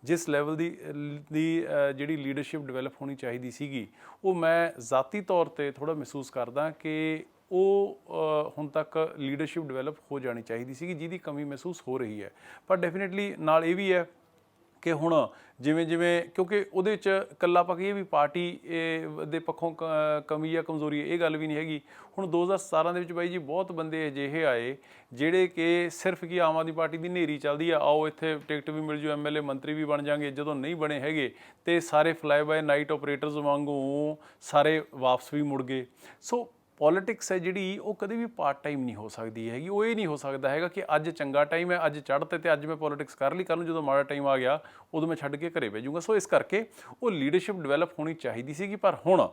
ਜਿਸ ਲੈਵਲ ਦੀ ਜਿਹੜੀ ਲੀਡਰਸ਼ਿਪ ਡਿਵੈਲਪ ਹੋਣੀ ਚਾਹੀਦੀ ਸੀਗੀ, ਉਹ ਮੈਂ ਜ਼ਾਤੀ ਤੌਰ 'ਤੇ ਥੋੜ੍ਹਾ ਮਹਿਸੂਸ ਕਰਦਾ ਕਿ ਉਹ ਹੁਣ ਤੱਕ ਲੀਡਰਸ਼ਿਪ ਡਿਵੈਲਪ ਹੋ ਜਾਣੀ ਚਾਹੀਦੀ ਸੀਗੀ, ਜਿਹਦੀ ਕਮੀ ਮਹਿਸੂਸ ਹੋ ਰਹੀ ਹੈ। ਪਰ ਡੈਫੀਨੇਟਲੀ ਨਾਲ ਇਹ ਵੀ ਹੈ ਕਿ ਹੁਣ ਜਿਵੇਂ ਕਿਉਂਕਿ ਉਹਦੇ ਵਿੱਚ ਇਕੱਲਾ ਆਪਾਂ ਕਹੀਏ ਵੀ ਪਾਰਟੀ ਦੇ ਪੱਖੋਂ ਕਮੀ ਜਾਂ ਕਮਜ਼ੋਰੀ, ਇਹ ਗੱਲ ਵੀ ਨਹੀਂ ਹੈਗੀ। ਹੁਣ 2017 ਦੇ ਵਿੱਚ ਬਾਈ ਜੀ ਬਹੁਤ ਬੰਦੇ ਅਜਿਹੇ ਆਏ ਜਿਹੜੇ ਕਿ ਸਿਰਫ ਕਿ ਆਮ ਆਦਮੀ ਪਾਰਟੀ ਦੀ ਹਨੇਰੀ ਚੱਲਦੀ ਆ, ਆਓ ਇੱਥੇ ਟਿਕਟ ਵੀ ਮਿਲ ਜੂ, MLA ਮੰਤਰੀ ਵੀ ਬਣ ਜਾਣਗੇ। ਜਦੋਂ ਨਹੀਂ ਬਣੇ ਹੈਗੇ ਤੇ ਸਾਰੇ ਫਲਾਈ ਬਾਏ ਨਾਈਟ ਆਪਰੇਟਰਸ ਵਾਂਗੂ ਸਾਰੇ ਵਾਪਸ ਵੀ ਮੁੜ ਗਏ। ਸੋ ਪੋਲਿਟਿਕਸ ਹੈ ਜਿਹੜੀ ਉਹ ਕਦੇ ਵੀ ਪਾਰਟ ਟਾਈਮ ਨਹੀਂ ਹੋ ਸਕਦੀ ਹੈਗੀ। ਉਹ ਇਹ ਨਹੀਂ ਹੋ ਸਕਦਾ ਹੈਗਾ ਕਿ ਅੱਜ ਚੰਗਾ ਟਾਈਮ ਹੈ, ਅੱਜ ਚੜ੍ਹਤੇ ਤੇ ਅੱਜ ਮੈਂ ਪੋਲਿਟਿਕਸ ਕਰ ਲਈ, ਕੱਲ੍ਹ ਨੂੰ ਜਦੋਂ ਮਾੜਾ ਟਾਈਮ ਆ ਗਿਆ ਉਦੋਂ ਮੈਂ ਛੱਡ ਕੇ ਘਰੇ ਭੇਜੂੰਗਾ। ਸੋ ਇਸ ਕਰਕੇ ਉਹ ਲੀਡਰਸ਼ਿਪ ਡਿਵੈਲਪ ਹੋਣੀ ਚਾਹੀਦੀ ਸੀਗੀ। ਪਰ ਹੁਣ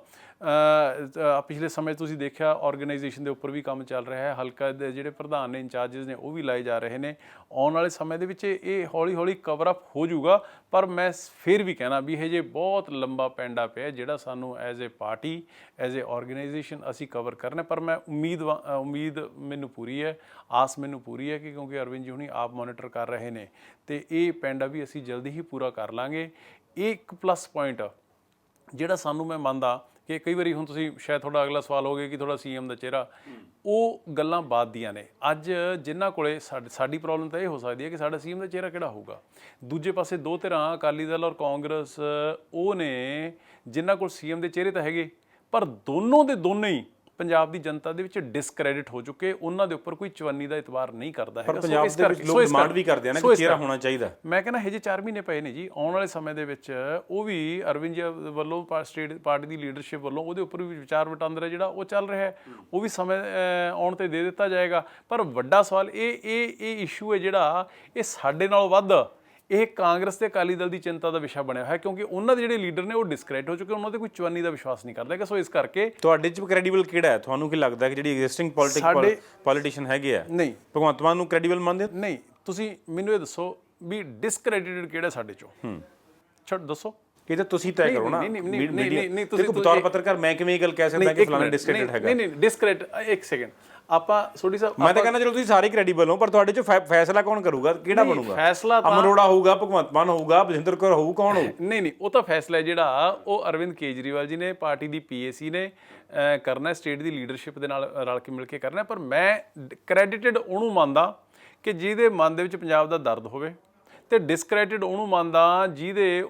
ਪਿਛਲੇ ਸਮੇਂ ਤੁਸੀਂ ਦੇਖਿਆ ਆਰਗੇਨਾਈਜੇਸ਼ਨ ਦੇ ਉੱਪਰ ਵੀ ਕੰਮ ਚੱਲ ਰਿਹਾ ਹੈ, ਹਲਕਾ ਦੇ ਜਿਹੜੇ ਪ੍ਰਧਾਨ ਨੇ, ਇੰਚਾਰਜਸ ਨੇ, ਉਹ ਵੀ ਲਾਏ ਜਾ ਰਹੇ ਨੇ। ਆਉਣ ਵਾਲੇ ਸਮੇਂ ਦੇ ਵਿੱਚ ਇਹ ਹੌਲੀ ਹੌਲੀ ਕਵਰ ਅਪ ਹੋ ਜਾਊਗਾ। ਪਰ ਮੈਂ ਫਿਰ ਵੀ ਕਹਿਣਾ ਵੀ ਇਹ ਜੇ ਬਹੁਤ ਲੰਬਾ ਪੈਂਡਾ ਪਿਆ ਜਿਹੜਾ ਸਾਨੂੰ as a party, as a organisation ਅਸੀਂ ਕਵਰ ਕਰਨਾ। ਪਰ ਮੈਂ ਉਮੀਦ ਮੈਨੂੰ ਪੂਰੀ ਹੈ, ਆਸ ਮੈਨੂੰ ਪੂਰੀ ਹੈ ਕਿ ਕਿਉਂਕਿ ਅਰਵਿੰਦ ਜੀ ਹੁਣੀ ਆਪ ਮੋਨੀਟਰ ਕਰ ਰਹੇ ਨੇ ਤੇ ਇਹ ਪੈਂਡਾ ਵੀ ਅਸੀਂ ਜਲਦੀ ਹੀ ਪੂਰਾ ਕਰ ਲਾਂਗੇ। ਇਹ ਇੱਕ ਪਲੱਸ ਪੁਆਇੰਟ ਜਿਹੜਾ ਸਾਨੂੰ ਮੈਂ ਮੰਨਦਾ ਕਿ ਕਈ ਵਾਰੀ ਹੁਣ ਤੁਸੀਂ ਸ਼ਾਇਦ ਤੁਹਾਡਾ ਅਗਲਾ ਸਵਾਲ ਹੋਵੇ ਕਿ ਥੋੜਾ ਸੀਐਮ ਦਾ ਚਿਹਰਾ, ਉਹ ਗੱਲਾਂ ਬਾਅਦ ਦੀਆਂ ਨੇ। ਅੱਜ ਜਿਨ੍ਹਾਂ ਕੋਲੇ ਸਾਡੀ ਪ੍ਰੋਬਲਮ ਤਾਂ ਇਹ ਹੋ ਸਕਦੀ ਹੈ ਕਿ ਸਾਡਾ ਸੀਐਮ ਦਾ ਚਿਹਰਾ ਕਿਹੜਾ ਹੋਊਗਾ। ਦੂਜੇ ਪਾਸੇ ਦੋ ਧਿਰਾਂ ਅਕਾਲੀ ਦਲ ਔਰ ਕਾਂਗਰਸ ਉਹ ਨੇ ਜਿਨ੍ਹਾਂ ਕੋਲ ਸੀਐਮ ਦੇ ਚਿਹਰੇ ਤਾਂ ਹੈਗੇ, ਪਰ ਦੋਨੋਂ ਦੇ ਦੋਨੇ ਹੀ ਪੰਜਾਬ ਦੀ ਜਨਤਾ ਦੇ ਵਿੱਚ ਡਿਸਕ੍ਰੈਡਿਟ ਹੋ ਚੁੱਕੇ। ਉਹਨਾਂ ਦੇ ਉੱਪਰ ਕੋਈ ਚਵੰਨੀ ਦਾ ਇਤਬਾਰ ਨਹੀਂ ਕਰਦਾ ਹੈਗਾ। ਪੰਜਾਬ ਦੇ ਵਿੱਚ ਲੋਕ ਡਿਮਾਂਡ ਵੀ ਕਰਦੇ ਆ ਨਾ ਕਿ ਚਿਹਰਾ ਹੋਣਾ ਚਾਹੀਦਾ। ਮੈਂ ਕਹਿੰਦਾ ਹਜੇ 4 ਮਹੀਨੇ ਪਏ ਨੇ ਜੀ, ਆਉਣ ਵਾਲੇ ਸਮੇਂ ਦੇ ਵਿੱਚ ਉਹ ਵੀ ਅਰਵਿੰਦ ਜੀ ਵੱਲੋਂ ਸਟੇਟ ਪਾਰਟੀ ਦੀ ਲੀਡਰਸ਼ਿਪ ਵੱਲੋਂ ਉਹਦੇ ਉੱਪਰ ਵੀ ਵਿਚਾਰ ਵਟਾਂਦਰਾ ਜਿਹੜਾ ਉਹ ਚੱਲ ਰਿਹਾ ਹੈ, ਉਹ ਵੀ ਸਮੇਂ ਆਉਣ ਤੇ ਦੇ ਦਿੱਤਾ ਜਾਏਗਾ। ਪਰ ਵੱਡਾ ਸਵਾਲ ਇਹ ਇਸ਼ੂ ਹੈ ਜਿਹੜਾ ਇਹ ਸਾਡੇ ਨਾਲੋਂ ਵੱਧ ਇਹ ਕਾਂਗਰਸ ਤੇ ਅਕਾਲੀ ਦਲ ਦੀ ਚਿੰਤਾ ਦਾ ਵਿਸ਼ਾ ਬਣਿਆ ਹੋਇਆ, ਕਿਉਂਕਿ ਉਹਨਾਂ ਦੇ ਜਿਹੜੇ ਲੀਡਰ ਨੇ ਉਹ ਡਿਸਕ੍ਰੈਡਿਟ ਹੋ ਚੁੱਕੇ, ਉਹਨਾਂ ਤੇ ਕੋਈ ਚਵੰਨੀ ਦਾ ਵਿਸ਼ਵਾਸ ਨਹੀਂ ਕਰਦਾ। ਸੋ ਇਸ ਕਰਕੇ ਤੁਹਾਡੇ ਚ ਕ੍ਰੈਡੀਬਲ ਕਿਹੜਾ ਹੈ? ਤੁਹਾਨੂੰ ਕੀ ਲੱਗਦਾ ਕਿ ਜਿਹੜੀ ਐਗਜ਼ਿਸਟਿੰਗ ਪੋਲੀਟੀਸ਼ੀਅਨ ਹੈਗੇ ਆ, ਨਹੀਂ ਭਗਵੰਤ ਮਾਨ ਨੂੰ ਕ੍ਰੈਡੀਬਲ ਮੰਨਦੇ ਹੋ? ਨਹੀਂ, ਤੁਸੀਂ ਮੈਨੂੰ ਇਹ ਦੱਸੋ ਵੀ ਡਿਸਕ੍ਰੈਡਿਟਡ ਕਿਹੜਾ ਸਾਡੇ ਚੋਂ? ਛੱਡ ਦੱਸੋ। ਇਹ ਤਾਂ ਤੁਸੀਂ ਤੈਅ ਕਰੋ ਨਾ। ਨਹੀਂ ਤੁਸੀਂ ਬਤੌਰ ਪੱਤਰਕਾਰ ਮੈਂ ਕਿਵੇਂ ਇਹ ਗੱਲ ਕਹਿ ਸਕਦਾ ਕਿ ਫਲਾਣਾ ਡਿਸਕ੍ਰੈਡਿਟ ਹੈਗਾ? ਨਹੀਂ ਡਿਸਕ੍ਰੈਡਿਟ, ਇੱਕ ਸੈਕਿੰਡ ਆਪਾਂ ਸੋਢੀ ਸਾਹਿਬ, ਮੈਂ ਤਾਂ ਕਹਿੰਦਾ ਚਲੋ ਤੁਸੀਂ ਸਾਰੇ ਕ੍ਰੈਡੀਬਲ ਹੋ, ਪਰ ਤੁਹਾਡੇ ਚ ਫੈਸਲਾ ਕੌਣ ਕਰੂਗਾ? ਕਿਹੜਾ ਬਣੂਗਾ ਫੈਸਲਾ? ਅਮਨ ਅਰੋੜਾ ਹੋਊਗਾ, ਭਗਵੰਤ ਮਾਨ ਹੋਊਗਾ, ਬਜਿੰਦਰ ਕੌਰ ਹੋਊ, ਕੌਣ ਹੋਊ? ਨਹੀਂ, ਉਹ ਤਾਂ ਫੈਸਲਾ ਜਿਹੜਾ ਉਹ ਅਰਵਿੰਦ ਕੇਜਰੀਵਾਲ ਜੀ ਨੇ, ਪਾਰਟੀ ਦੀ ਪੀਏਸੀ ਨੇ ਕਰਨਾ, ਸਟੇਟ ਦੀ ਲੀਡਰਸ਼ਿਪ ਦੇ ਨਾਲ ਰਲ ਕੇ ਮਿਲ ਕੇ ਕਰਨਾ। ਪਰ ਮੈਂ ਕ੍ਰੈਡਿਟਡ ਉਹਨੂੰ ਮੰਨਦਾ ਕਿ ਜਿਹਦੇ ਮਨ ਦੇ ਵਿੱਚ ਪੰਜਾਬ ਦਾ ਦਰਦ ਹੋਵੇ, ਤੇ ਡਿਸਕ੍ਰੈਡਿਟਡ ਉਹਨੂੰ ਮੰਨਦਾ ਜਿਹਦੇ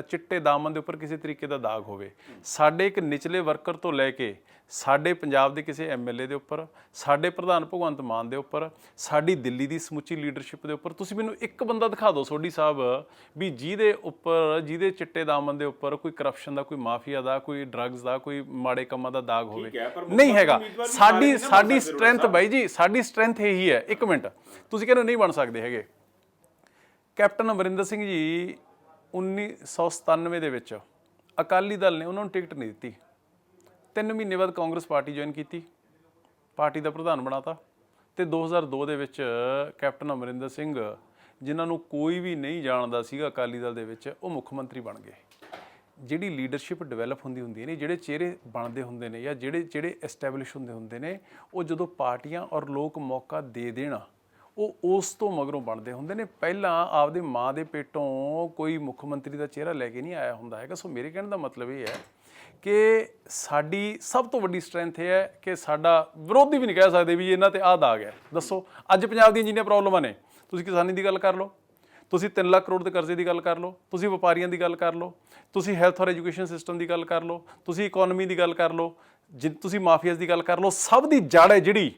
ਚਿੱਟੇ ਦਾਮਨ ਦੇ ਉੱਪਰ ਕਿਸੇ ਤਰੀਕੇ ਦਾ ਦਾਗ ਹੋਵੇ। ਸਾਡੇ ਇੱਕ ਨਿਚਲੇ ਵਰਕਰ ਤੋਂ ਲੈ ਕੇ ਸਾਡੇ ਪੰਜਾਬ ਦੇ ਕਿਸੇ ਐਮਐਲਏ ਦੇ ਉੱਪਰ, ਸਾਡੇ ਪ੍ਰਧਾਨ ਭਗਵੰਤ ਮਾਨ ਦੇ ਉੱਪਰ, ਸਾਡੀ ਦਿੱਲੀ ਦੀ ਸਮੁੱਚੀ ਲੀਡਰਸ਼ਿਪ ਦੇ ਉੱਪਰ ਤੁਸੀਂ ਮੈਨੂੰ ਇੱਕ ਬੰਦਾ ਦਿਖਾ ਦਿਓ ਸੋਢੀ ਸਾਹਿਬ ਵੀ ਜਿਹਦੇ ਚਿੱਟੇ ਦਾਮਨ ਦੇ ਉੱਪਰ ਕੋਈ ਕਰਪਸ਼ਨ ਦਾ, ਕੋਈ ਮਾਫੀਆ ਦਾ, ਕੋਈ ਡਰੱਗਸ ਦਾ, ਕੋਈ ਮਾੜੇ ਕੰਮਾਂ ਦਾ ਦਾਗ ਹੋਵੇ। ਨਹੀਂ ਹੈਗਾ। ਸਾਡੀ ਸਟਰੈਂਥ ਬਾਈ ਜੀ, ਸਾਡੀ ਸਟਰੈਂਥ ਇਹੀ ਹੈ। ਇੱਕ ਮਿੰਟ, ਤੁਸੀਂ ਕਹਿੰਦੇ ਨਹੀਂ ਬਣ ਸਕਦੇ ਹੈਗੇ। ਕੈਪਟਨ ਅਮਰਿੰਦਰ ਸਿੰਘ ਜੀ 1997 ਦੇ ਵਿੱਚ ਅਕਾਲੀ ਦਲ ਨੇ ਉਹਨਾਂ ਨੂੰ ਟਿਕਟ ਨਹੀਂ ਦਿੱਤੀ। 3 ਮਹੀਨੇ ਬਾਅਦ ਕਾਂਗਰਸ ਪਾਰਟੀ ਜੁਆਇਨ ਕੀਤੀ, ਪਾਰਟੀ ਦਾ ਪ੍ਰਧਾਨ ਬਣਾਤਾ, ਤੇ 2002 ਦੇ ਵਿੱਚ ਕੈਪਟਨ ਅਮਰਿੰਦਰ ਸਿੰਘ, ਜਿਨ੍ਹਾਂ ਨੂੰ ਕੋਈ ਵੀ ਨਹੀਂ ਜਾਣਦਾ ਸੀਗਾ ਅਕਾਲੀ ਦਲ ਦੇ ਵਿੱਚ, ਉਹ ਮੁੱਖ ਮੰਤਰੀ ਬਣ ਗਏ। ਜਿਹੜੀ ਲੀਡਰਸ਼ਿਪ ਡਿਵੈਲਪ ਹੁੰਦੀ ਨੇ, ਜਿਹੜੇ ਚਿਹਰੇ ਬਣਦੇ ਹੁੰਦੇ ਨੇ ਜਾਂ ਜਿਹੜੇ ਐਸਟੈਬਲਿਸ਼ ਹੁੰਦੇ ਨੇ, ਉਹ ਜਦੋਂ ਪਾਰਟੀਆਂ ਔਰ ਲੋਕ ਮੌਕਾ ਦੇ ਦੇਣ, ਉਹ ਉਸ ਤੋਂ ਮਗਰੋਂ ਬਣਦੇ ਹੁੰਦੇ ਨੇ। ਪਹਿਲਾਂ ਆਪਦੇ ਮਾਂ ਦੇ ਪੇਟੋਂ ਕੋਈ ਮੁੱਖ ਮੰਤਰੀ ਦਾ ਚਿਹਰਾ ਲੈ ਕੇ ਨਹੀਂ ਆਇਆ ਹੁੰਦਾ ਹੈਗਾ। ਸੋ ਮੇਰੇ ਕਹਿਣ ਦਾ ਮਤਲਬ ਇਹ ਹੈ ਕਿ ਸਾਡੀ ਸਭ ਤੋਂ ਵੱਡੀ ਸਟਰੈਂਥ ਇਹ ਹੈ ਕਿ ਸਾਡਾ ਵਿਰੋਧੀ ਵੀ ਨਹੀਂ ਕਹਿ ਸਕਦੇ ਵੀ ਇਹਨਾਂ ਤੇ ਆਹ ਦਾਗ ਹੈ। ਦੱਸੋ, ਅੱਜ ਪੰਜਾਬ ਦੀਆਂ ਜਿੰਨੀਆਂ ਪ੍ਰੋਬਲਮਾਂ ਨੇ, ਤੁਸੀਂ ਕਿਸਾਨੀ ਦੀ ਗੱਲ ਕਰ ਲਓ, ਤੁਸੀਂ 3 ਲੱਖ ਕਰੋੜ ਦੇ ਕਰਜ਼ੇ ਦੀ ਗੱਲ ਕਰ ਲਓ, ਤੁਸੀਂ ਵਪਾਰੀਆਂ ਦੀ ਗੱਲ ਕਰ ਲਓ, ਤੁਸੀਂ ਹੈਲਥ ਔਰ ਐਜੂਕੇਸ਼ਨ ਸਿਸਟਮ ਦੀ ਗੱਲ ਕਰ ਲਓ, ਤੁਸੀਂ ਇਕੋਨਮੀ ਦੀ ਗੱਲ ਕਰ ਲਓ, ਤੁਸੀਂ ਮਾਫੀਆਜ਼ ਦੀ ਗੱਲ ਕਰ ਲਓ, ਸਭ ਦੀ ਜੜ ਹੈ ਜਿਹੜੀ,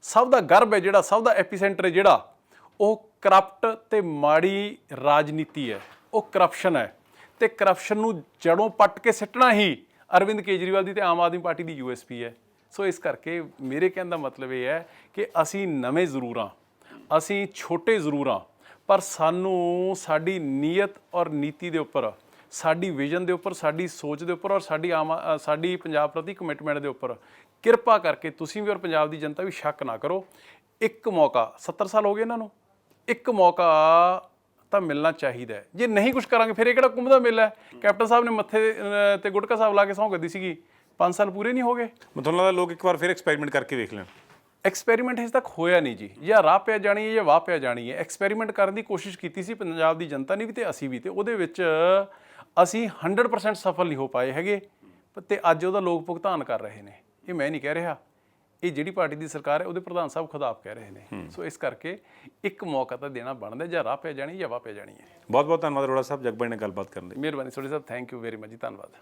ਸਭ ਦਾ ਗਰਭ ਹੈ ਜਿਹੜਾ, ਸਭ ਦਾ ਐਪੀਸੈਂਟਰ ਹੈ ਜਿਹੜਾ, ਉਹ ਕਰਪਟ ਤੇ ਮਾੜੀ ਰਾਜਨੀਤੀ ਹੈ, ਉਹ ਕਰਪਸ਼ਨ ਹੈ। ਤੇ ਕਰਪਸ਼ਨ ਨੂੰ ਜੜੋਂ ਪੱਟ ਕੇ ਸਿੱਟਣਾ ਹੀ ਅਰਵਿੰਦ ਕੇਜਰੀਵਾਲ ਦੀ ਤੇ ਆਮ ਆਦਮੀ ਪਾਰਟੀ ਦੀ USP ਹੈ। ਸੋ ਇਸ ਕਰਕੇ ਮੇਰੇ ਕਹਿਣ ਦਾ ਮਤਲਬ ਇਹ ਹੈ ਕਿ ਅਸੀਂ ਨਵੇਂ ਜ਼ਰੂਰ ਹਾਂ, ਅਸੀਂ ਛੋਟੇ ਜ਼ਰੂਰ ਹਾਂ, ਪਰ ਸਾਨੂੰ ਸਾਡੀ ਨੀਅਤ ਔਰ ਨੀਤੀ ਦੇ ਉੱਪਰ, ਸਾਡੀ ਵਿਜ਼ਨ ਦੇ ਉੱਪਰ, ਸਾਡੀ ਸੋਚ ਦੇ ਉੱਪਰ ਔਰ ਸਾਡੀ ਪੰਜਾਬ ਪ੍ਰਤੀ ਕਮਿਟਮੈਂਟ ਦੇ ਉੱਪਰ ਕਿਰਪਾ ਕਰਕੇ ਤੁਸੀਂ ਵੀ ਔਰ ਪੰਜਾਬ ਦੀ ਜਨਤਾ ਵੀ ਸ਼ੱਕ ਨਾ ਕਰੋ। ਇੱਕ ਮੌਕਾ, 70 ਸਾਲ ਹੋ ਗਏ ਇਹਨਾਂ ਨੂੰ, ਇੱਕ ਮੌਕਾ ਤਾਂ ਮਿਲਣਾ ਚਾਹੀਦਾ ਹੈ। ਜੇ ਨਹੀਂ ਕੁਝ ਕਰਾਂਗੇ ਫਿਰ ਇਹ ਕਿਹੜਾ ਕੁੰਭ ਦਾ ਮੇਲਾ ਹੈ? ਕੈਪਟਨ ਸਾਹਿਬ ਨੇ ਮੱਥੇ ਤੇ ਗੁਟਕਾ ਸਾਹਿਬ ਲਾ ਕੇ ਸਹੁੰ ਕੱਢੀ ਸੀਗੀ, 5 ਸਾਲ ਪੂਰੇ ਨਹੀਂ ਹੋ ਗਏ। ਤੁਹਾਨੂੰ ਲੱਗਦਾ ਲੋਕ ਇੱਕ ਵਾਰ ਫਿਰ ਐਕਸਪੈਰੀਮੈਂਟ ਕਰਕੇ ਵੇਖ ਲੈਣ? ਐਕਸਪੈਰੀਮੈਂਟ ਹਜੇ ਤੱਕ ਹੋਇਆ ਨਹੀਂ ਜੀ। ਜਾਂ ਰਾਹ ਪਿਆ ਜਾਣੀ ਹੈ ਜਾਂ ਵਾਹ ਪਿਆ ਜਾਣੀ ਹੈ। ਐਕਸਪੈਰੀਮੈਂਟ ਕਰਨ ਦੀ ਕੋਸ਼ਿਸ਼ ਕੀਤੀ ਸੀ ਪੰਜਾਬ ਦੀ ਜਨਤਾ ਨੇ ਵੀ ਤੇ ਅਸੀਂ ਵੀ, ਤੇ ਉਹਦੇ ਵਿੱਚ ਅਸੀਂ 100% ਸਫਲ ਨਹੀਂ ਹੋ ਪਾਏ ਹੈਗੇ, ਤੇ ਅੱਜ ਉਹਦਾ ਲੋਕ ਭੁਗਤਾਨ ਕਰ ਰਹੇ ਨੇ। ਇਹ ਮੈਂ ਨਹੀਂ ਕਹਿ ਰਿਹਾ, ਇਹ ਜਿਹੜੀ ਪਾਰਟੀ ਦੀ ਸਰਕਾਰ ਹੈ ਉਹਦੇ ਪ੍ਰਧਾਨ ਸਾਹਿਬ ਖੁਦ ਆਪ ਕਹਿ ਰਹੇ ਨੇ। ਸੋ ਇਸ ਕਰਕੇ ਇੱਕ ਮੌਕਾ ਤਾਂ ਦੇਣਾ ਬਣਦਾ, ਜਾਂ ਰਾਹ ਪੈ ਜਾਣੀ ਜਾਂ ਵਾਹ ਪੈ ਜਾਣੀ ਹੈ। ਬਹੁਤ ਬਹੁਤ ਧੰਨਵਾਦ ਅਰੋੜਾ ਸਾਹਿਬ, ਜਗਬਾਈ ਨਾਲ ਗੱਲਬਾਤ ਕਰਨ ਲਈ। ਮਿਹਰਬਾਨੀ ਸੋਢੀ ਸਾਹਿਬ, ਥੈਂਕ ਯੂ ਵੈਰੀ ਮਚ ਜੀ, ਧੰਨਵਾਦ।